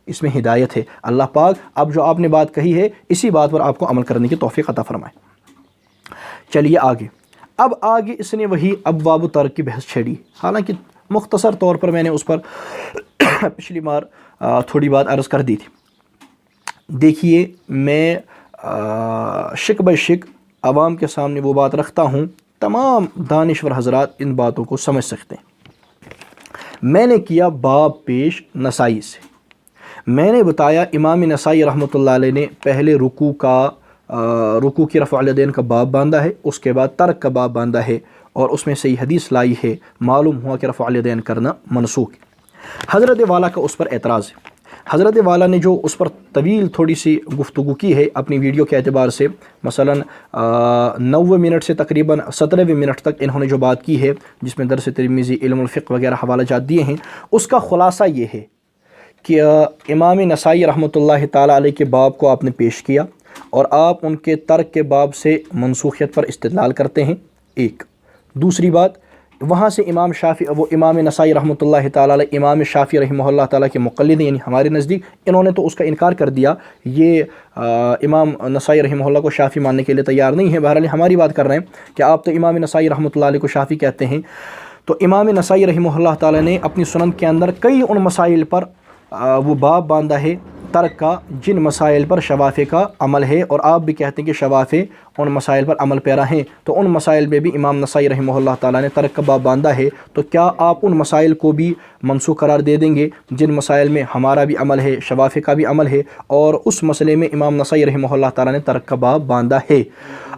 اس میں ہدایت ہے. اللہ پاک اب جو آپ نے بات کہی ہے اسی بات پر آپ کو عمل کرنے کی توفیق عطا فرمائے. چلیے آگے. اب آگے اس نے وہی ابواب ترک کی بحث چھیڑی. حالانکہ مختصر طور پر میں نے اس پر پچھلی بار تھوڑی بات عرض کر دی تھی. دیکھیے میں شک بہ شک عوام کے سامنے وہ بات رکھتا ہوں، تمام دانشور حضرات ان باتوں کو سمجھ سکتے ہیں. میں نے کیا باب پیش نسائی سے. میں نے بتایا امام نسائی رحمۃ اللہ علیہ نے پہلے رکوع کی رفع الیدین کا باب باندھا ہے، اس کے بعد ترک کا باب باندھا ہے، اور اس میں صحیح حدیث لائی ہے. معلوم ہوا کہ رفع الیدین کرنا منسوخ ہے. حضرت والا کا اس پر اعتراض ہے. حضرت والا نے جو اس پر طویل تھوڑی سی گفتگو کی ہے اپنی ویڈیو کے اعتبار سے، مثلا 90 منٹ سے تقریباً 17 منٹ تک انہوں نے جو بات کی ہے، جس میں درس ترمذی، علم الفقہ وغیرہ حوالہ جات دیے ہیں، اس کا خلاصہ یہ ہے کہ امام نسائی رحمۃ اللہ تعالیٰ علیہ کے باب کو آپ نے پیش کیا اور آپ ان کے ترک کے باب سے منسوخیت پر استدلال کرتے ہیں. ایک دوسری بات، وہاں سے امام نسائی رحمۃ اللہ تعالیٰ علیہ امام شافعی رحمہ اللہ تعالیٰ کے مقلد، یعنی ہمارے نزدیک انہوں نے تو اس کا انکار کر دیا. یہ امام نسائی رحمہ اللہ کو شافعی ماننے کے لیے تیار نہیں ہے. بہرحال ہماری بات کر رہے ہیں کہ آپ تو امام نسائی رحمۃ اللہ علیہ کو شافعی کہتے ہیں. تو امام نسائی رحمہ اللہ تعالیٰ نے اپنی سنن کے اندر کئی ان مسائل پر وہ باب باندھا ہے ترک کا جن مسائل پر شوافع کا عمل ہے، اور آپ بھی کہتے ہیں کہ شوافع ان مسائل پر عمل پیرا ہیں. تو ان مسائل میں بھی امام نسائی رحمہ اللہ تعالیٰ نے ترک کا باب باندھا ہے. تو کیا آپ ان مسائل کو بھی منسوخ قرار دے دیں گے جن مسائل میں ہمارا بھی عمل ہے، شوافع کا بھی عمل ہے، اور اس مسئلے میں امام نسائی رحمہ اللہ تعالیٰ نے ترک کا باب باندھا ہے؟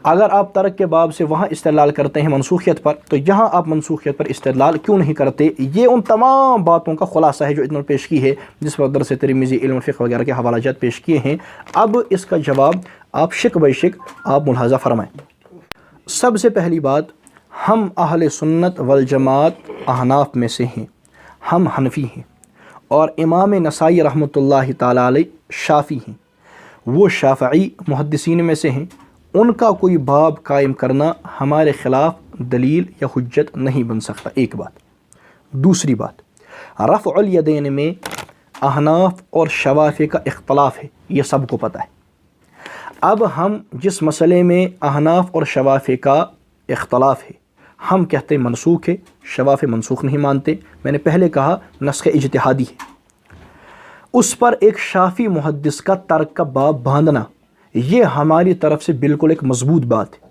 اگر آپ ترک کے باب سے وہاں استدلال کرتے ہیں منسوخیت پر، تو یہاں آپ منسوخیت پر استدلال کیوں نہیں کرتے؟ یہ ان تمام باتوں کا خلاصہ ہے جو انہوں نے پیش کی ہے، جس پر درس ترمذی، علم الفقہ وغیرہ کے حوالہ جات پیش کیے ہیں. اب اس کا جواب آپ شک بہ شک آپ ملاحظہ فرمائیں. سب سے پہلی بات، ہم اہل سنت والجماعت احناف میں سے ہیں، ہم حنفی ہیں، اور امام نسائی رحمۃ اللہ تعالیٰ علیہ شافعی ہیں. وہ شافعی محدثین میں سے ہیں. ان کا کوئی باب قائم کرنا ہمارے خلاف دلیل یا حجت نہیں بن سکتا. ایک بات. دوسری بات، رفع الیدین میں احناف اور شوافع کا اختلاف ہے، یہ سب کو پتہ ہے. اب ہم جس مسئلے میں احناف اور شوافع کا اختلاف ہے، ہم کہتے ہیں منسوخ ہے، شوافع منسوخ نہیں مانتے. میں نے پہلے کہا نسخ اجتہادی ہے. اس پر ایک شافعی محدث کا ترک کا باب باندھنا، یہ ہماری طرف سے بالکل ایک مضبوط بات ہے.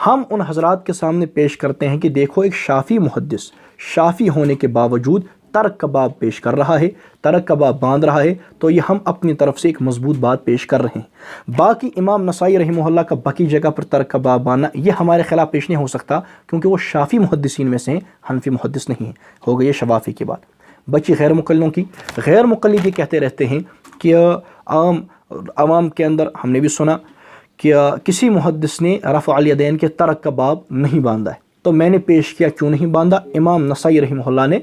ہم ان حضرات کے سامنے پیش کرتے ہیں کہ دیکھو ایک شافعی محدث شافعی ہونے کے باوجود ترک کا باب پیش کر رہا ہے، ترک کا باب باندھ رہا ہے، تو یہ ہم اپنی طرف سے ایک مضبوط بات پیش کر رہے ہیں. باقی امام نسائی رحمہ اللہ کا باقی جگہ پر ترک کا باب باندھنا یہ ہمارے خلاف پیش نہیں ہو سکتا، کیونکہ وہ شافعی محدثین میں سے ہیں، حنفی محدث نہیں ہیں. ہو گئی یہ شوافی کی بات. بچی غیر مقلدوں کی. غیر مقلد یہ کہتے رہتے ہیں کہ عوام کے اندر ہم نے بھی سنا کہ کسی محدث نے رفع الیدین کے ترک کا باب نہیں باندھا ہے. تو میں نے پیش کیا کیوں نہیں باندھا؟ امام نسائی رحمہ اللہ نے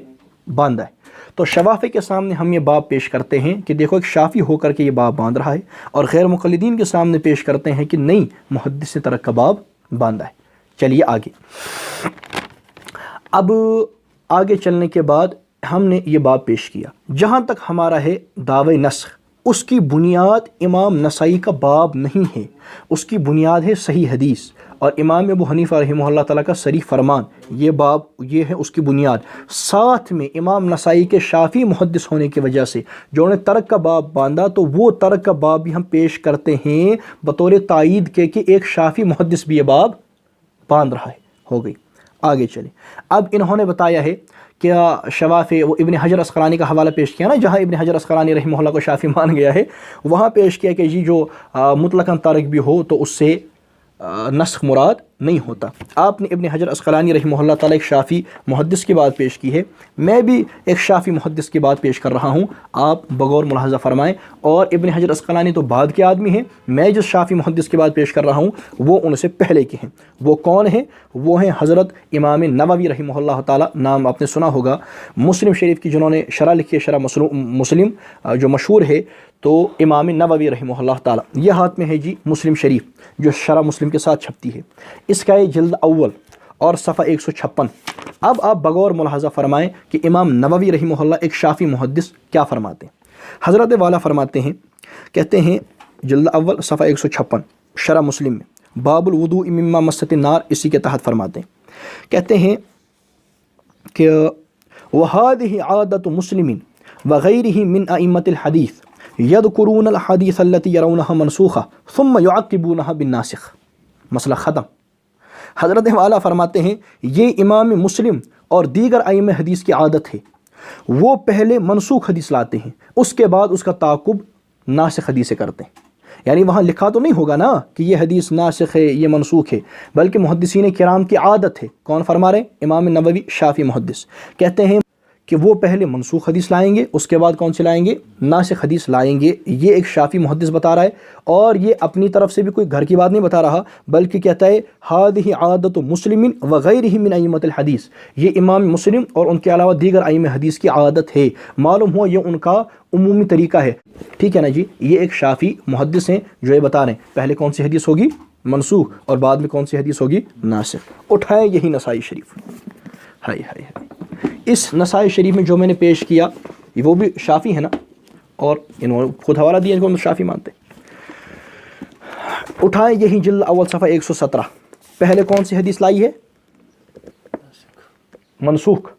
باندھا ہے. تو شوافع کے سامنے ہم یہ باب پیش کرتے ہیں کہ دیکھو ایک شافعی ہو کر کے یہ باب باندھ رہا ہے، اور غیر مقلدین کے سامنے پیش کرتے ہیں کہ نہیں، محدث نے ترک کا باب باندھا ہے. چلیے آگے. اب آگے چلنے کے بعد ہم نے یہ باب پیش کیا. جہاں تک ہمارا ہے دعوی نسخ، اس کی بنیاد امام نسائی کا باب نہیں ہے، اس کی بنیاد ہے صحیح حدیث اور امام ابو حنیفہ رحمہ اللہ تعالیٰ کا صریح فرمان. یہ باب یہ ہے اس کی بنیاد. ساتھ میں امام نسائی کے شافعی محدث ہونے کی وجہ سے جو انہیں ترک کا باب باندھا، تو وہ ترک کا باب بھی ہم پیش کرتے ہیں بطور تائید کے کہ ایک شافعی محدث بھی یہ باب باندھ رہا ہے. ہو گئی. آگے چلیں. اب انہوں نے بتایا ہے کہ شوافع، وہ ابن حجر اسقلانی کا حوالہ پیش کیا نا، جہاں ابن حجر اسقلانی رحمہ اللہ کو شافعی مان گیا ہے، وہاں پیش کیا کہ جی جو مطلقاً ترک بھی ہو تو اس سے نسخ مراد نہیں ہوتا. آپ نے ابن حجر اسقلانی رحمہ اللہ تعالیٰ ایک شافعی محدث کی بات پیش کی ہے، میں بھی ایک شافعی محدث کی بات پیش کر رہا ہوں، آپ بغور ملاحظہ فرمائیں. اور ابن حجر اسقلانی تو بعد کے آدمی ہیں، میں جس شافعی محدث کی بات پیش کر رہا ہوں وہ ان سے پہلے کے ہیں. وہ کون ہیں؟ وہ ہیں حضرت امام نووی رحمہ اللہ تعالیٰ. نام آپ نے سنا ہوگا. مسلم شریف کی جنہوں نے شرح لکھی ہے، شرح مسلم جو مشہور ہے، تو امام نووی رحمہ اللہ تعالیٰ. یہ ہاتھ میں ہے جی مسلم شریف جو شرح مسلم کے ساتھ چھپتی ہے. اس کا یہ جلد اول اور صفحہ 156. اب آپ بغور ملاحظہ فرمائیں کہ امام نووی رحمہ اللہ ایک شافعی محدث کیا فرماتے ہیں. حضرت والا فرماتے ہیں، کہتے ہیں جلد اول صفحہ 156 شرح مسلم میں، باب الوضوء مما مست النار، اسی کے تحت فرماتے ہیں، کہتے ہیں کہ وهذه عادة مسلم وغيره من أئمة الحديث يذكرون الحديث التي يرونها منسوخة ثم يعقبونها بالناسخ. مسئلہ ختم. حضرت والا فرماتے ہیں یہ امام مسلم اور دیگر ائمہ حدیث کی عادت ہے، وہ پہلے منسوخ حدیث لاتے ہیں، اس کے بعد اس کا تعاقب ناسخ حدیث سے کرتے ہیں. یعنی وہاں لکھا تو نہیں ہوگا نا کہ یہ حدیث ناسخ ہے، یہ منسوخ ہے، بلکہ محدثین کرام کی عادت ہے. کون فرما رہے ہیں؟ امام نووی شافعی محدث کہتے ہیں کہ وہ پہلے منسوخ حدیث لائیں گے، اس کے بعد کون سی لائیں گے؟ ناسخ حدیث لائیں گے. یہ ایک شافعی محدث بتا رہا ہے، اور یہ اپنی طرف سے بھی کوئی گھر کی بات نہیں بتا رہا، بلکہ کہتا ہے ہذہ عادت مسلم وغیرہ من ائمۃ الحدیث، یہ امام مسلم اور ان کے علاوہ دیگر ائمہ حدیث کی عادت ہے. معلوم ہوا یہ ان کا عمومی طریقہ ہے. ٹھیک ہے نا جی. یہ ایک شافعی محدث ہیں جو یہ بتا رہے ہیں پہلے کون سی حدیث ہوگی؟ منسوخ، اور بعد میں کون سی حدیث ہوگی؟ ناسخ. اٹھائیں یہی نسائی شریف. ہائے ہائے ہائے. اس نسائی شریف میں جو میں نے پیش کیا وہ بھی شافعی ہے نا، اور انہوں نے خود حوالہ دیا ان کو شافعی مانتے. اٹھائیں یہی جلد اول صفحہ 117. پہلے کون سی حدیث لائی ہے؟ منسوخ،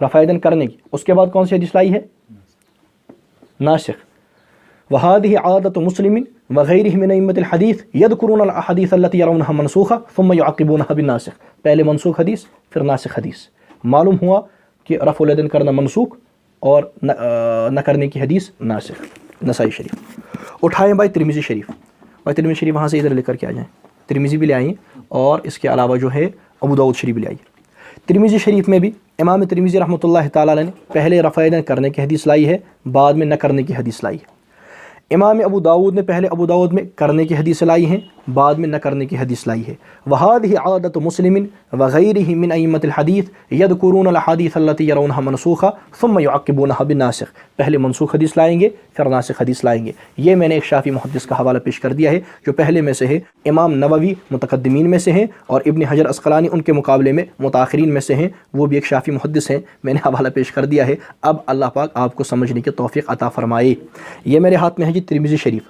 رفع یدین کرنے کی. اس کے بعد کون سی حدیث لائی ہے؟ ناسخ. وهذه عادة مسلم وغيره من أئمة الحديث يذكرون الأحاديث التي يرونها منسوخة ثم يعقبونها بالناسخ. پہلے منسوخ حدیث پھر ناسخ حدیث. معلوم ہوا کہ رفع الیدین کرنا منسوخ اور نہ کرنے کی حدیث ناسخ. نسائی شریف. اٹھائیں بھائی ترمذی شریف. بھائی ترمذی شریف وہاں سے ادھر لے کر کے آ جائیں. ترمذی بھی لے آئیں، اور اس کے علاوہ جو ہے ابو داؤد شریف بھی لے آئیے. ترمذی شریف میں بھی امام ترمذی رحمۃ اللہ تعالیٰ علیہ نے پہلے رفع یدین کرنے کی حدیث لائی ہے، بعد میں نہ کرنے کی حدیث لائی ہے. امام ابو داود نے پہلے ابو داود میں کرنے کی حدیث لائی ہیں، بعد میں نہ کرنے کی حدیث لائی ہے. وهذه عادة مسلم وغيره من أئمة الحديث يذكرون الأحاديث التي يرونها منسوخة ثم يعقبونها بالناسخ. پہلے منسوخ حدیث لائیں گے پھر ناسخ حدیث لائیں گے. یہ میں نے ایک شافعی محدث کا حوالہ پیش کر دیا ہے جو پہلے میں سے ہے. امام نووی متقدمین میں سے ہیں، اور ابن حجر عسقلانی ان کے مقابلے میں متاخرین میں سے ہیں، وہ بھی ایک شافعی محدث ہیں. میں نے حوالہ پیش کر دیا ہے. اب اللہ پاک آپ کو سمجھنے کی توفیق عطا فرمائے. یہ میرے ہاتھ میں ہے جی ترمذی شریف.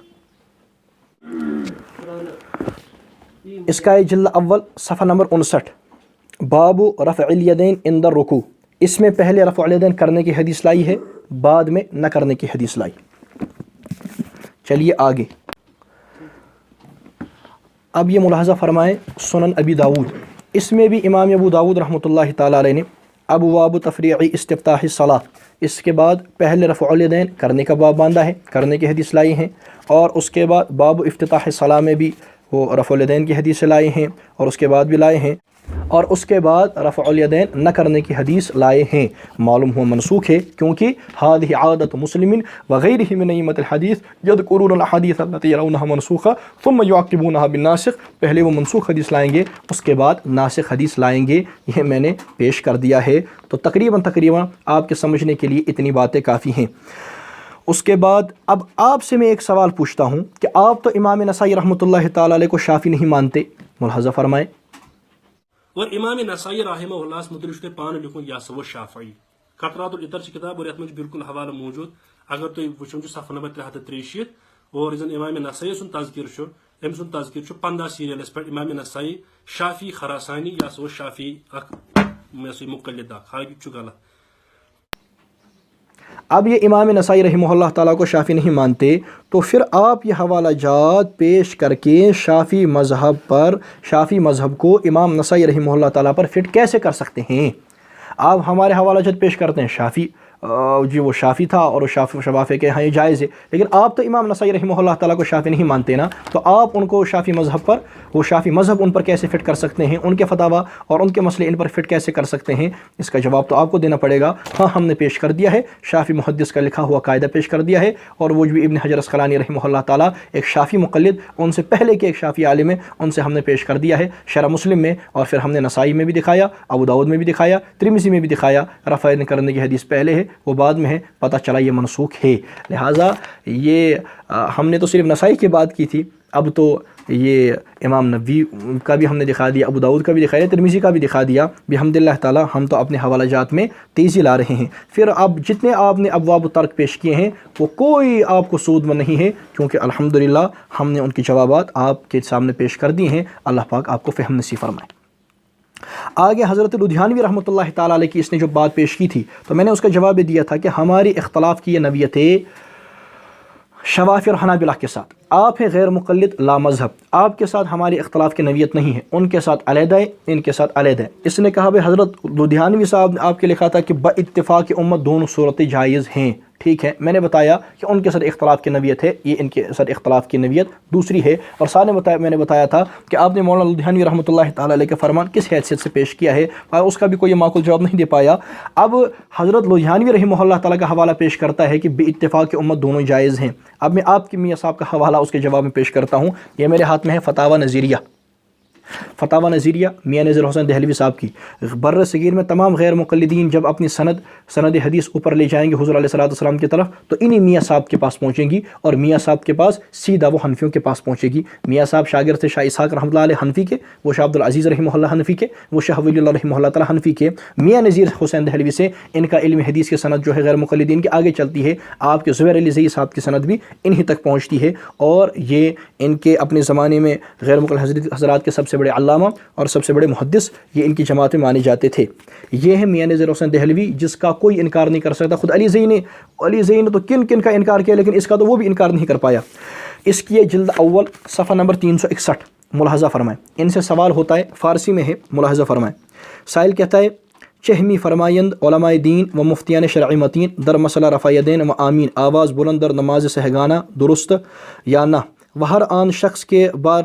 اس کا جلد اول صفحہ نمبر 59. باب رفع الیدین عند الرکوع. اس میں پہلے رفع الیدین کرنے کی حدیث لائی ہے، بعد میں نہ کرنے کی حدیث لائی. چلیے آگے. اب یہ ملاحظہ فرمائیں سنن ابی داود. اس میں بھی امام ابو داود رحمۃ اللہ تعالیٰ علیہ نے ابواب تفریع استفتاح الصلاۃ، اس کے بعد پہلے رفع الیدین کرنے کا باب باندھا ہے، کرنے کی حدیث لائی ہیں، اور اس کے بعد باب افتتاح الصلاۃ میں بھی وہ رفع الیدین کی حدیث لائے ہیں، اور اس کے بعد بھی لائے ہیں، اور اس کے بعد رفع الیدین نہ کرنے کی حدیث لائے ہیں. معلوم ہوا منسوخ ہے، کیونکہ هذه عادة مسلم وغيره من أئمة الحديث يذكرون الأحاديث التي يرونها منسوخة ثم يعقبونها بالناسخ. پہلے وہ منسوخ حدیث لائیں گے، اس کے بعد ناسخ حدیث لائیں گے. یہ میں نے پیش کر دیا ہے. تو تقریباً آپ کے سمجھنے کے لیے اتنی باتیں کافی ہیں. اس کے بعد اب آپ سے میں ایک سوال پوچھتا ہوں کہ آپ تو امام نسائی رحمۃ اللہ تعالیٰ علیہ کو شافعی نہیں مانتے. ملاحظہ فرمائیں. اور امام نسائی رحمہ اللہ متعلق پان لکھن یہ سا شافعی. قطرات العطر کتاب اور یہ بالکل حوالہ موجود. اگر تھی وچھو صفحہ نمبر 363 اور زن امام نسائی سن تذکر ام سن تذکر 15 سیریلس پہ امام نسائی شافعی خراسانی یا سا شافعی مقلد حالانکہ غلط. اب یہ امام نسائی رحمہ اللہ تعالیٰ کو شافعی نہیں مانتے، تو پھر آپ یہ حوالہ جات پیش کر کے شافعی مذہب کو امام نسائی رحمہ اللہ تعالیٰ پر فٹ کیسے کر سکتے ہیں؟ آپ ہمارے حوالہ جات پیش کرتے ہیں شافعی جی وہ شافعی تھا اور شوافع کے ہاں یہ جائز ہے، لیکن آپ تو امام نسائی رحمہ اللہ تعالیٰ کو شافعی نہیں مانتے نا، تو آپ ان کو شافعی مذہب پر وہ شافعی مذہب ان پر کیسے فٹ کر سکتے ہیں؟ ان کے فتاویٰ اور ان کے مسئلے ان پر فٹ کیسے کر سکتے ہیں؟ اس کا جواب تو آپ کو دینا پڑے گا. ہاں ہم نے پیش کر دیا ہے، شافعی محدث کا لکھا ہوا قاعدہ پیش کر دیا ہے، اور وہ جو ابن حجر عسقلانی رحمہ اللہ تعالیٰ ایک شافعی مقلد، ان سے پہلے کے ایک شافعی عالم ہے، ان سے ہم نے پیش کر دیا ہے شرح مسلم میں، اور پھر ہم نے نسائی میں بھی دکھایا، ابو داؤد میں بھی دکھایا، ترمذی میں بھی دکھایا. رفع کرنے کی حدیث پہلے ہے، وہ بعد میں ہے، پتہ چلا یہ منسوخ ہے. لہٰذا یہ ہم نے تو صرف نسائی کی بات کی تھی، اب تو یہ امام نووی کا بھی ہم نے دکھا دیا، ابو داؤد کا بھی دکھا دیا، ترمذی کا بھی دکھا دیا. بحمداللہ تعالی ہم تو اپنے حوالہ جات میں تیزی لا رہے ہیں. پھر اب جتنے آپ نے ابواب ترک پیش کیے ہیں وہ کوئی آپ کو سود میں نہیں ہے، کیونکہ الحمدللہ ہم نے ان کی جوابات آپ کے سامنے پیش کر دی ہیں. اللہ پاک آپ کو فہم نصیب فرمائے. آگے حضرت لدھیانوی رحمۃ اللہ تعالیٰ علیہ کی اس نے جو بات پیش کی تھی تو میں نے اس کا جواب دیا تھا کہ ہماری اختلاف کی یہ نوعیت ہے شوافی اور حنابلہ کے ساتھ، آپ ہیں غیر مقلد لا مذہب، آپ کے ساتھ ہماری اختلاف کی نوعیت نہیں ہے، ان کے ساتھ علیحدہ ہے، ان کے ساتھ علیحدہ ہے۔ اس نے کہا بھائی حضرت لدھیانوی صاحب نے آپ کے لکھا تھا کہ باتفاق امت دونوں صورتیں جائز ہیں، ٹھیک ہے، میں نے بتایا کہ ان کے ساتھ اختلاف کی نوعیت ہے، یہ ان کے ساتھ اختلاف کی نوعیت دوسری ہے، اور ساتھ میں نے بتایا تھا کہ آپ نے مولانا لدھیانوی رحمۃ اللہ تعالیٰ علیہ کا فرمان کس حیثیت سے پیش کیا ہے، اور اس کا بھی کوئی معقول جواب نہیں دے پایا۔ اب حضرت لدھیانوی رحمہ اللہ تعالیٰ کا حوالہ پیش کرتا ہے کہ بے اتفاق امت دونوں جائز ہیں۔ اب میں آپ کی میاں صاحب کا حوالہ اس کے جواب میں پیش کرتا ہوں، یہ میرے ہاتھ میں ہے فتاوی نظیریہ، فتاوی نظیریہ میاں نذیر حسین دہلوی صاحب کی۔ بر صغیر میں تمام غیر مقلدین جب اپنی سند حدیث اوپر لے جائیں گے حضور علیہ السلام کی طرف تو انہی میاں صاحب کے پاس پہنچیں گی، اور میاں صاحب کے پاس سیدھا وہ حنفیوں کے پاس پہنچے گی۔ میاں صاحب شاگرد تھے شاہ اسحاق رحمۃ اللہ علیہ حنفی کے، وہ شاہ عبدالعزیز رحمہ اللہ حنفی کے، وہ شاہ ولی اللہ رحمہ اللہ تعالیٰ حنفی کے۔ میاں نذیر حسین دہلوی سے ان کا علم حدیث کی سند جو ہے غیر مقلدین کے آگے چلتی ہے، آپ کے زبیر علی زئی صاحب کی سند بھی انہی تک پہنچتی ہے، اور یہ ان کے اپنے زمانے میں غیر مقلد حضرات کے سب سے بڑے علامہ اور سب سے بڑے محدث یہ ان کی جماعت میں مانے جاتے تھے۔ یہ ہے میاں نذیر حسین دہلوی جس کا کوئی انکار نہیں کر سکتا۔ خود علی زئی نے تو کن کا انکار کیا، لیکن اس کا تو وہ بھی انکار نہیں کر پایا۔ اس کی یہ جلد اول صفحہ نمبر 361 ملاحظہ فرمائیں۔ ان سے سوال ہوتا ہے، فارسی میں ہے، ملاحظہ فرمائیں۔ سائل کہتا ہے چہمی فرمایند علماء دین و مفتیان شرعی متین در مسئلہ رفع یدین و آمین آواز بلند در نماز سہگانہ درست یا نہ، و ہر آن شخص کے بار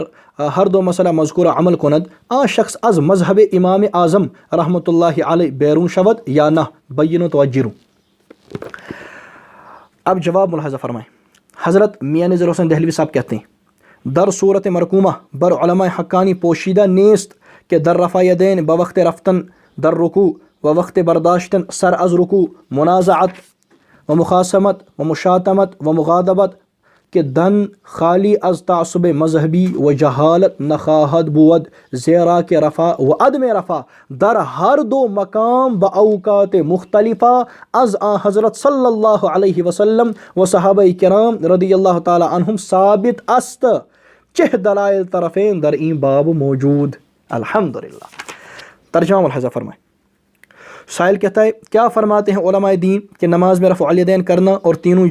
ہر دو مسئلہ مذکورہ عمل کند آن شخص از مذہب امام اعظم رحمۃ اللہ علیہ بیرون شود یا نہ، بین و توجرو۔ اب جواب ملاحظہ فرمائیں۔ حضرت میاں نذیر حسین دہلوی صاحب کہتے ہیں در صورت مرکومہ بر علماء حقانی پوشیدہ نیست کہ در رفع یدین بوقت رفتن در رکوع و وقت برداشتن سر از رکوع منازعت و مخاصمت و مشاتمت و مغاضبت کہ دن خالی از تعصب مذہبی و جہالت نخواہد بود، زیرا کے رفع و عدم رفع در ہر دو مقام با اوقات مختلفہ از آن حضرت صلی اللہ علیہ وسلم و صحابہ کرام رضی اللہ تعالی عنہم ثابت است، چہ دلائل طرفین در این باب موجود۔ الحمدللہ۔ ترجمہ ملاحظہ فرمائیں۔ سائل کہتا ہے کیا فرماتے ہیں علماء دین کہ نماز میں رفع الیدین کرنا اور تینوں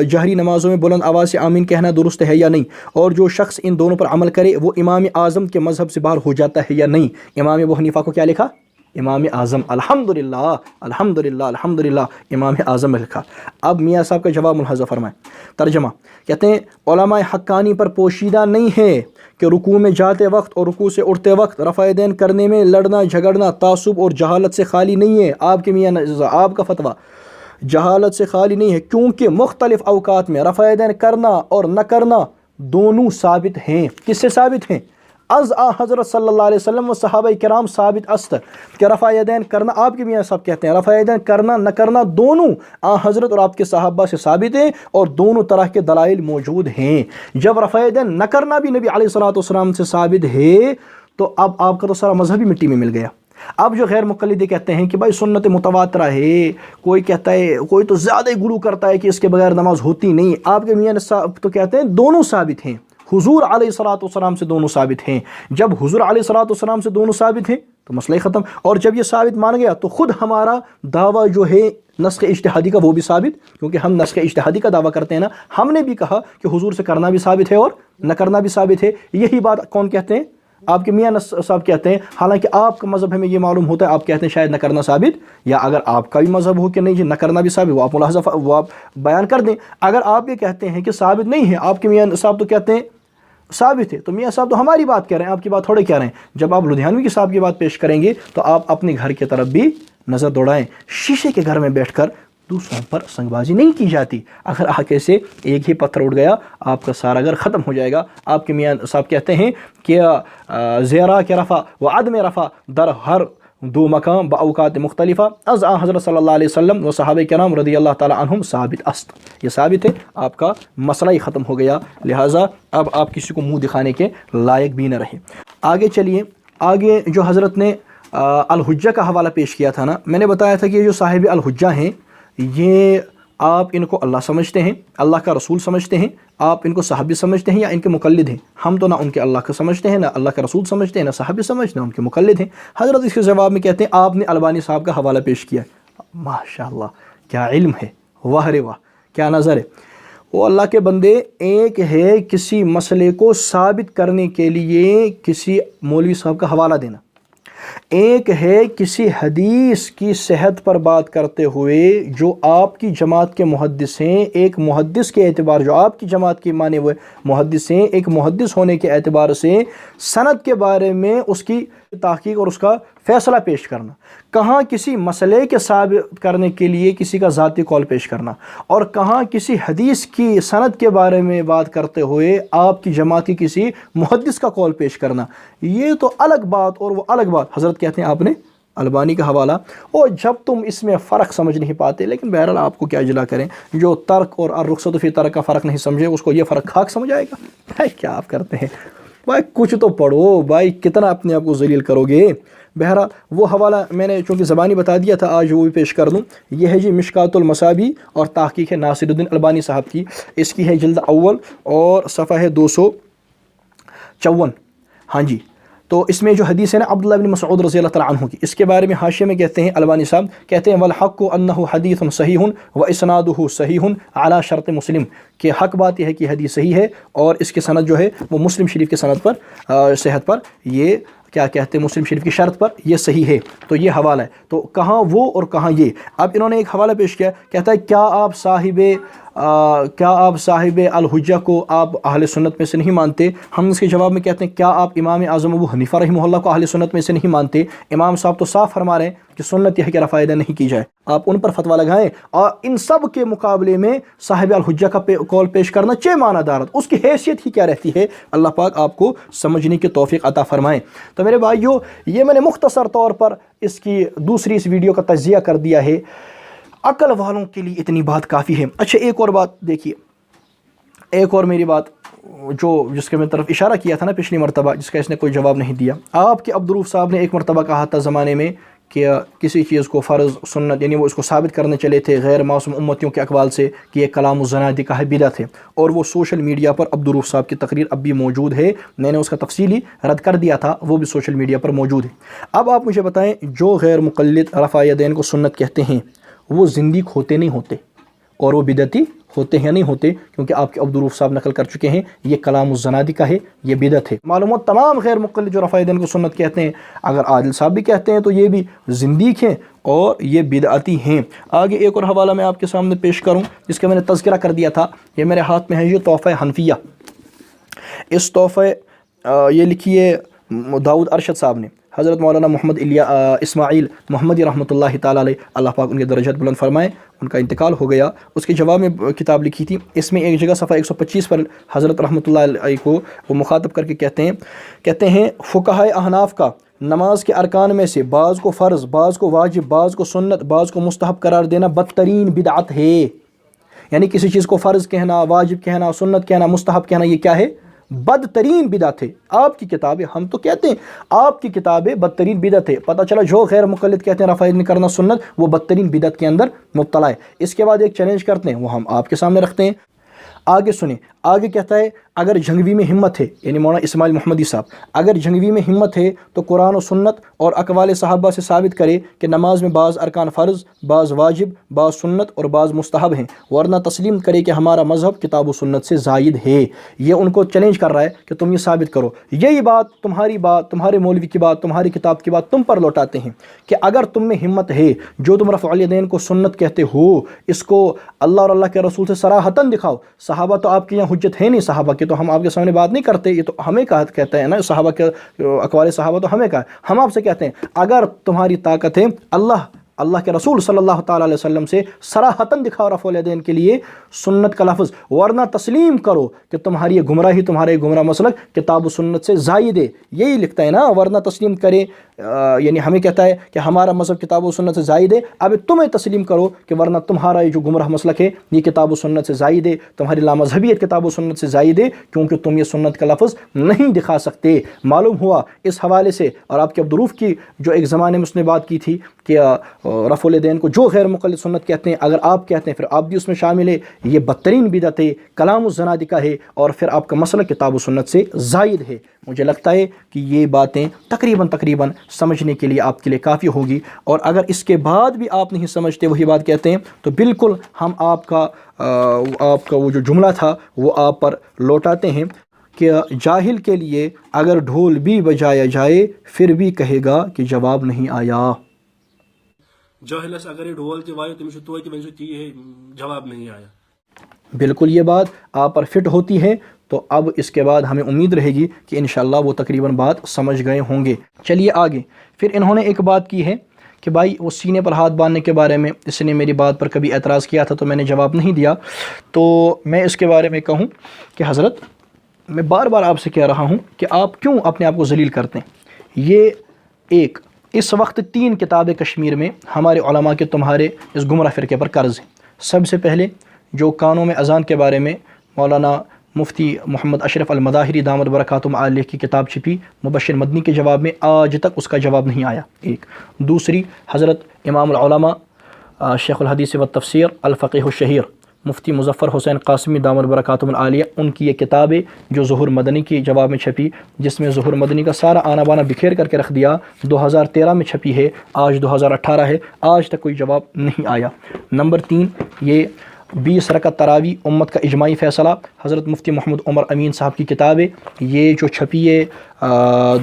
جہری نمازوں میں بلند آواز سے آمین کہنا درست ہے یا نہیں، اور جو شخص ان دونوں پر عمل کرے وہ امام اعظم کے مذہب سے باہر ہو جاتا ہے یا نہیں؟ امام ابو حنیفہ کو کیا لکھا؟ امام اعظم۔ الحمدللہ الحمدللہ الحمدللہ، امام اعظم میں لکھا۔ اب میاں صاحب کا جواب ملاحظہ فرمائیں۔ ترجمہ کہتے ہیں علماء حقانی پر پوشیدہ نہیں ہے کہ رکوع میں جاتے وقت اور رکوع سے اٹھتے وقت رفع یدین کرنے میں لڑنا جھگڑنا تعصب اور جہالت سے خالی نہیں ہے۔ آپ کے میاں آپ کا فتویٰ جہالت سے خالی نہیں ہے، کیونکہ مختلف اوقات میں رفع یدین کرنا اور نہ کرنا دونوں ثابت ہیں۔ کس سے ثابت ہیں؟ از آ حضرت صلی اللہ علیہ وسلم و صحابہ کرام ثابت است کہ رفع یدین کرنا، آپ کے میاں صاحب کہتے ہیں رفع یدین کرنا نہ کرنا دونوں آ حضرت اور آپ کے صحابہ سے ثابت ہیں، اور دونوں طرح کے دلائل موجود ہیں۔ جب رفع یدین نہ کرنا بھی نبی علیہ الصلوۃ والسلام سے ثابت ہے تو اب آپ کا تو سارا مذہب ہی مٹی میں مل گیا۔ اب جو غیر مقلدی کہتے ہیں کہ بھائی سنت متواترہ ہے، کوئی کہتا ہے کوئی تو زیادہ ہی گلو کرتا ہے کہ اس کے بغیر نماز ہوتی نہیں، آپ کے میاں صاحب تو کہتے ہیں دونوں ثابت ہیں، حضور علیہ الصلوۃ والسلام سے دونوں ثابت ہیں۔ جب حضور علیہ الصلوۃ والسلام سے دونوں ثابت ہیں تو مسئلہ ختم، اور جب یہ ثابت مان گیا تو خود ہمارا دعویٰ جو ہے نسخ اجتہادی کا وہ بھی ثابت، کیونکہ ہم نسخ اجتہادی کا دعویٰ کرتے ہیں نا، ہم نے بھی کہا کہ حضور سے کرنا بھی ثابت ہے اور نہ کرنا بھی ثابت ہے۔ یہی بات کون کہتے ہیں؟ آپ کے میاں صاحب کہتے ہیں، حالانکہ آپ کا مذہب ہمیں یہ معلوم ہوتا ہے، آپ کہتے ہیں شاید نہ کرنا ثابت، یا اگر آپ کا بھی مذہب ہو کہ نہیں جی نہ کرنا بھی ثابت، وہ آپ ملاحظہ وہ آپ بیان کر دیں۔ اگر آپ یہ کہتے ہیں کہ ثابت نہیں ہے، آپ کے میاں صاحب تو کہتے ہیں ثابت ہے، تو میاں صاحب تو ہماری بات کہہ رہے ہیں، آپ کی بات تھوڑے کہہ رہے ہیں۔ جب آپ لدھیانوی کے صاحب کی بات پیش کریں گے تو آپ اپنے گھر کی طرف بھی نظر دوڑائیں۔ شیشے کے گھر میں بیٹھ کر دوسروں پر سنگ بازی نہیں کی جاتی۔ اگر آگے سے ایک ہی پتھر اٹھ گیا آپ کا سارا گھر ختم ہو جائے گا۔ آپ کے میاں صاحب کہتے ہیں کہ زیرا کے رفع و عدم رفع در ہر دو مقام با اوقات مختلفہ از آن حضرت صلی اللہ علیہ وسلم و صحابہ کرام رضی اللہ تعالی عنہم ثابت است۔ یہ ثابت ہے، آپ کا مسئلہ ہی ختم ہو گیا، لہٰذا اب آپ کسی کو منہ دکھانے کے لائق بھی نہ رہے۔ آگے چلیے، آگے جو حضرت نے الحجہ کا حوالہ پیش کیا تھا نا، میں نے بتایا تھا کہ یہ جو صاحب الحجہ ہیں یہ آپ ان کو اللہ سمجھتے ہیں، اللہ کا رسول سمجھتے ہیں، آپ ان کو صحابی سمجھتے ہیں یا ان کے مقلد ہیں؟ ہم تو نہ ان کے اللہ کا سمجھتے ہیں، نہ اللہ کا رسول سمجھتے ہیں، نہ صحابی سمجھتے ہیں، ان کے مقلد ہیں۔ حضرت اس کے جواب میں کہتے ہیں آپ نے البانی صاحب کا حوالہ پیش کیا۔ ماشاء اللہ، کیا علم ہے، واہ رے واہ، کیا نظر ہے۔ وہ اللہ کے بندے، ایک ہے کسی مسئلے کو ثابت کرنے کے لیے کسی مولوی صاحب کا حوالہ دینا، ایک ہے کسی حدیث کی صحت پر بات کرتے ہوئے جو آپ کی جماعت کے محدث ہیں، ایک محدث کے اعتبار، جو آپ کی جماعت کے مانے ہوئے محدث ہیں، ایک محدث ہونے کے اعتبار سے سند کے بارے میں اس کی تحقیق اور اس کا فیصلہ پیش کرنا، کہاں کسی مسئلے کے ثابت کرنے کے لیے کسی کا ذاتی قول پیش کرنا، اور کہاں کسی حدیث کی سند کے بارے میں بات کرتے ہوئے آپ کی جماعت کی کسی محدث کا قول پیش کرنا، یہ تو الگ بات اور وہ الگ بات۔ حضرت کہتے ہیں آپ نے البانی کا حوالہ، اور جب تم اس میں فرق سمجھ نہیں پاتے، لیکن بہرحال آپ کو کیا اجلا کریں، جو ترک اور الرخصت فی ترک کا فرق نہیں سمجھے اس کو یہ فرق خاک سمجھ آئے گا۔ بھائی کیا آپ کرتے ہیں بھائی، کچھ تو پڑھو بھائی، کتنا اپنے آپ کو ذلیل کرو گے۔ بہرحال وہ حوالہ میں نے چونکہ زبانی بتا دیا تھا، آج وہ بھی پیش کر دوں۔ یہ ہے جی مشکات المصابیح، اور تحقیق ہے ناصر الدین البانی صاحب کی، اس کی ہے جلد اول اور صفحہ ہے 254۔ ہاں جی، تو اس میں جو حدیث ہے نا عبداللہ بن مسعود رضی اللہ تعالیٰ عنہ کی، اس کے بارے میں حاشیے میں کہتے ہیں البانی صاحب، کہتے ہیں والحق انہ حدیث صحیح و اسنادہ صحیح علی شرط مسلم، کہ حق بات یہ ہے کہ حدیث صحیح ہے اور اس کے سند جو ہے وہ مسلم شریف کے سند پر، صحت پر، یہ کیا کہتے ہیں مسلم شریف کی شرط پر یہ صحیح ہے۔ تو یہ حوالہ ہے، تو کہاں وہ اور کہاں یہ۔ اب انہوں نے ایک حوالہ پیش کیا، کہتا ہے کیا آپ صاحب الحجہ کو آپ اہل سنت میں سے نہیں مانتے؟ ہم اس کے جواب میں کہتے ہیں کیا آپ امام اعظم ابو حنیفہ رحمہ اللہ کو اہل سنت میں سے نہیں مانتے؟ امام صاحب تو صاف فرما رہے ہیں کہ سنت یہ ہے کہ رفع یدین نہیں کی جائے، آپ ان پر فتویٰ لگائیں، اور ان سب کے مقابلے میں صاحب الحجہ کا قول پیش کرنا چہ معنی دارت، اس کی حیثیت ہی کیا رہتی ہے؟ اللہ پاک آپ کو سمجھنے کی توفیق عطا فرمائیں۔ تو میرے بھائیو، یہ میں نے مختصر طور پر اس کی دوسری اس ویڈیو کا تجزیہ کر دیا ہے، عقل والوں کے لیے اتنی بات کافی ہے۔ اچھا ایک اور بات دیکھیے، ایک اور میری بات جس کے میں طرف اشارہ کیا تھا نا پچھلی مرتبہ، جس کا اس نے کوئی جواب نہیں دیا۔ آپ کے عبدالروف صاحب نے ایک مرتبہ کہا تھا زمانے میں کہ کسی چیز کو فرض سنت، یعنی وہ اس کو ثابت کرنے چلے تھے غیر معصوم امتیوں کے اقوال سے کہ یہ کلام الزنادقہ ہے، بدعت ہے، اور وہ سوشل میڈیا پر عبدالروف صاحب کی تقریر اب بھی موجود ہے، میں نے اس کا تفصیلی رد کر دیا تھا، وہ بھی سوشل میڈیا پر موجود ہے۔ اب آپ مجھے بتائیں، جو غیر مقلد رفع یدین کو سنت کہتے ہیں وہ زندیق ہوتے نہیں ہوتے، اور وہ بدعتی ہوتے ہیں نہیں ہوتے؟ کیونکہ آپ کے عبدالروف صاحب نقل کر چکے ہیں یہ کلام الزنادقہ ہے، یہ بدعت ہے۔ معلومات تمام غیر مقلد جو رفع یدین کو سنت کہتے ہیں، اگر عادل صاحب بھی کہتے ہیں تو یہ بھی زندیق ہیں اور یہ بدعتی ہیں۔ آگے ایک اور حوالہ میں آپ کے سامنے پیش کروں جس کا میں نے تذکرہ کر دیا تھا، یہ میرے ہاتھ میں ہے، یہ تحفہ حنفیہ۔ اس تحفہ یہ لکھی ہے داؤد ارشد صاحب نے، حضرت مولانا محمد اسماعیل محمدی رحمۃ اللہ تعالیٰ علیہ، اللہ پاک ان کے درجات بلند فرمائے، ان کا انتقال ہو گیا۔ اس کے جواب میں کتاب لکھی تھی، اس میں ایک جگہ صفحہ 125 پر حضرت رحمۃ اللہ علیہ کو وہ مخاطب کر کے کہتے ہیں فقہائے احناف کا نماز کے ارکان میں سے بعض کو فرض، بعض کو واجب، بعض کو سنت، بعض کو مستحب قرار دینا بدترین بدعت ہے۔ یعنی کسی چیز کو فرض کہنا، واجب کہنا، سنت کہنا، مستحب کہنا، یہ کیا ہے؟ بدترین بدعت ہے۔ آپ کی کتابیں، ہم تو کہتے ہیں آپ کی کتابیں بدترین بدعت ہے، پتہ چلا جو غیر مقلد کہتے ہیں رفع یدین کرنا سنت، وہ بدترین بدعت کے اندر مبتلا ہے۔ اس کے بعد ایک چیلنج کرتے ہیں، وہ ہم آپ کے سامنے رکھتے ہیں، آگے سنیں۔ آگے کہتا ہے اگر جھنگوی میں ہمت ہے، یعنی مولانا اسماعیل محمدی صاحب، اگر جھنگوی میں ہمت ہے تو قرآن و سنت اور اقوال صحابہ سے ثابت کرے کہ نماز میں بعض ارکان فرض، بعض واجب، بعض سنت اور بعض مستحب ہیں، ورنہ تسلیم کرے کہ ہمارا مذہب کتاب و سنت سے زائد ہے۔ یہ ان کو چیلنج کر رہا ہے کہ تم یہ ثابت کرو۔ یہی بات، تمہارے مولوی کی بات، تمہاری کتاب کی بات تم پر لوٹاتے ہیں کہ اگر تم میں ہمت ہے، جو تم رفع الیدین کو سنت کہتے ہو، اس کو اللہ اور اللہ کے رسول سے صراحتاً دکھاؤ۔ صحابہ تو آپ کے یہاں حجت ہے نہیں، صحابہ کی تو ہم آپ کے سامنے بات نہیں کرتے، یہ تو ہمیں کہتا ہے نا، صحابہ کے اقوال صحابہ تو ہمیں کہا، ہم آپ سے کہتے ہیں اگر تمہاری طاقت ہے اللہ کے رسول صلی اللہ تعالیٰ علیہ وسلم سے صراحتاً دکھاؤ رفع الیدین کے لیے سنت کا لفظ، ورنہ تسلیم کرو کہ تمہاری یہ گمراہی، تمہارے گمراہ مسلک کتاب و سنت سے زائد ہے۔ یہی لکھتا ہے نا، ورنہ تسلیم کرے یعنی ہمیں کہتا ہے کہ ہمارا مذہب کتاب و سنت سے زائد ہے، اب تمہیں تسلیم کرو کہ ورنہ تمہارا یہ جو گمراہ مسلک ہے یہ کتاب و سنت سے زائد ہے، تمہاری لامذہبیت کتاب و سنت سے زائد ہے، کیونکہ تم یہ سنت کا لفظ نہیں دکھا سکتے۔ معلوم ہوا اس حوالے سے، اور آپ کے عبدالروف کی جو ایک زمانے میں اس نے بات کی تھی کہ رفع الیدین کو جو غیر مقلد سنت کہتے ہیں، اگر آپ کہتے ہیں پھر آپ بھی اس میں شامل ہے، یہ بدترین بدعت ہے، کلام الزنادقہ ہے، اور پھر آپ کا مسئلہ کتاب و سنت سے زائد ہے۔ مجھے لگتا ہے کہ یہ باتیں تقریباً سمجھنے کے لیے آپ کے لیے کافی ہوگی، اور اگر اس کے بعد بھی آپ نہیں سمجھتے، وہی بات کہتے ہیں، تو بالکل ہم آپ کا وہ جو جملہ تھا وہ آپ پر لوٹاتے ہیں کہ جاہل کے لیے اگر ڈھول بھی بجایا جائے پھر بھی کہے گا کہ جواب نہیں آیا۔ جاہلس اگر یہ ڈھول تہ تمہیں توتہ ون سہ جواب نہیں آیا۔ بالکل یہ بات آپ پر فٹ ہوتی ہے، تو اب اس کے بعد ہمیں امید رہے گی کہ انشاءاللہ وہ تقریباً بات سمجھ گئے ہوں گے۔ چلیے آگے، پھر انہوں نے ایک بات کی ہے کہ بھائی وہ سینے پر ہاتھ باندھنے کے بارے میں اس نے میری بات پر کبھی اعتراض کیا تھا تو میں نے جواب نہیں دیا، تو میں اس کے بارے میں کہوں کہ حضرت میں بار بار آپ سے کہہ رہا ہوں کہ آپ کیوں اپنے آپ کو ذلیل کرتے ہیں۔ یہ ایک اس وقت 3 کتابیں کشمیر میں ہمارے علماء کے تمہارے اس گمراہ فرقے پر قرض ہیں۔ سب سے پہلے جو کانوں میں اذان کے بارے میں مولانا مفتی محمد اشرف المظاہری دامت برکاتہم عالیہ کی کتاب چھپی مبشر مدنی کے جواب میں، آج تک اس کا جواب نہیں آیا۔ ایک دوسری، حضرت امام العلماء شیخ الحدیث والتفسیر الفقیہ الشہیر مفتی مظفر حسین قاسمی دامت برکاتہم العالیہ، ان کی یہ کتاب ہے جو ظہور مدنی کی جواب میں چھپی، جس میں ظہور مدنی کا سارا آنا بانا بکھیر کر کے رکھ دیا، 2013 میں چھپی ہے، آج 2018 ہے، آج تک کوئی جواب نہیں آیا۔ نمبر 3، یہ 20 رکعت تراویح امت کا اجماعی فیصلہ، حضرت مفتی محمد عمر امین صاحب کی کتاب ہے، یہ جو چھپی ہے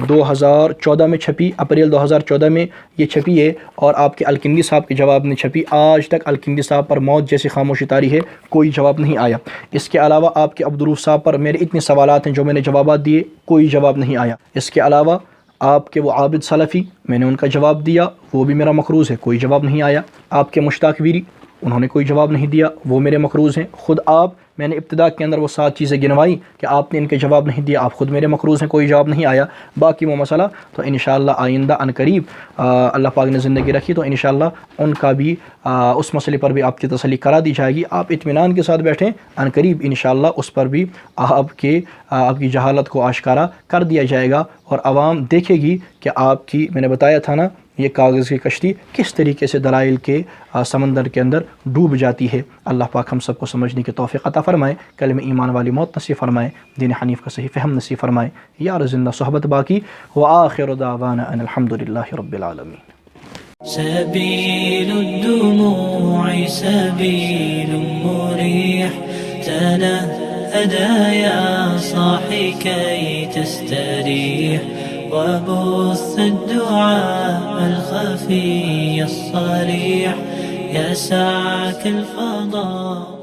2014 میں چھپی، اپریل 2014 میں یہ چھپی ہے، اور آپ کے الکندی صاحب کے جواب میں چھپی۔ آج تک الکندی صاحب پر موت جیسی خاموشی طاری ہے، کوئی جواب نہیں آیا۔ اس کے علاوہ آپ کے عبدالروف صاحب پر میرے اتنے سوالات ہیں جو میں نے جوابات دیے، کوئی جواب نہیں آیا۔ اس کے علاوہ آپ کے وہ عابد سلفی، میں نے ان کا جواب دیا، وہ بھی میرا مقروض ہے، کوئی جواب نہیں آیا۔ آپ کے مشتاق ویری، انہوں نے کوئی جواب نہیں دیا، وہ میرے مقروض ہیں۔ خود آپ، میں نے ابتدا کے اندر وہ 7 چیزیں گنوائی کہ آپ نے ان کے جواب نہیں دیا، آپ خود میرے مقروض ہیں، کوئی جواب نہیں آیا۔ باقی وہ مسئلہ تو انشاءاللہ آئندہ عنقریب اللہ پاک نے زندگی رکھی تو انشاءاللہ ان کا بھی اس مسئلے پر بھی آپ کی تسلی کرا دی جائے گی۔ آپ اطمینان کے ساتھ بیٹھیں، عنقریب انشاءاللہ اس پر بھی آپ کی جہالت کو آشکارا کر دیا جائے گا، اور عوام دیکھے گی کہ آپ کی، میں نے بتایا تھا نا، یہ کاغذ کی کشتی کس طریقے سے دلائل کے سمندر کے اندر ڈوب جاتی ہے۔ اللہ پاک ہم سب کو سمجھنے کی توفیق عطا فرمائے، کلمہ ایمان والی موت نصیب فرمائے، دین حنیف کا صحیح فہم نصیب فرمائے، یار زندہ صحبت باقی، وآخر دعوانا ان الحمدللہ رب العالمین۔ سبيل الدموع سبيل مريح، تنهدى يا صاحي كي تستريح، وبث الدعاء الخفي الصريح، يسعك الفضاء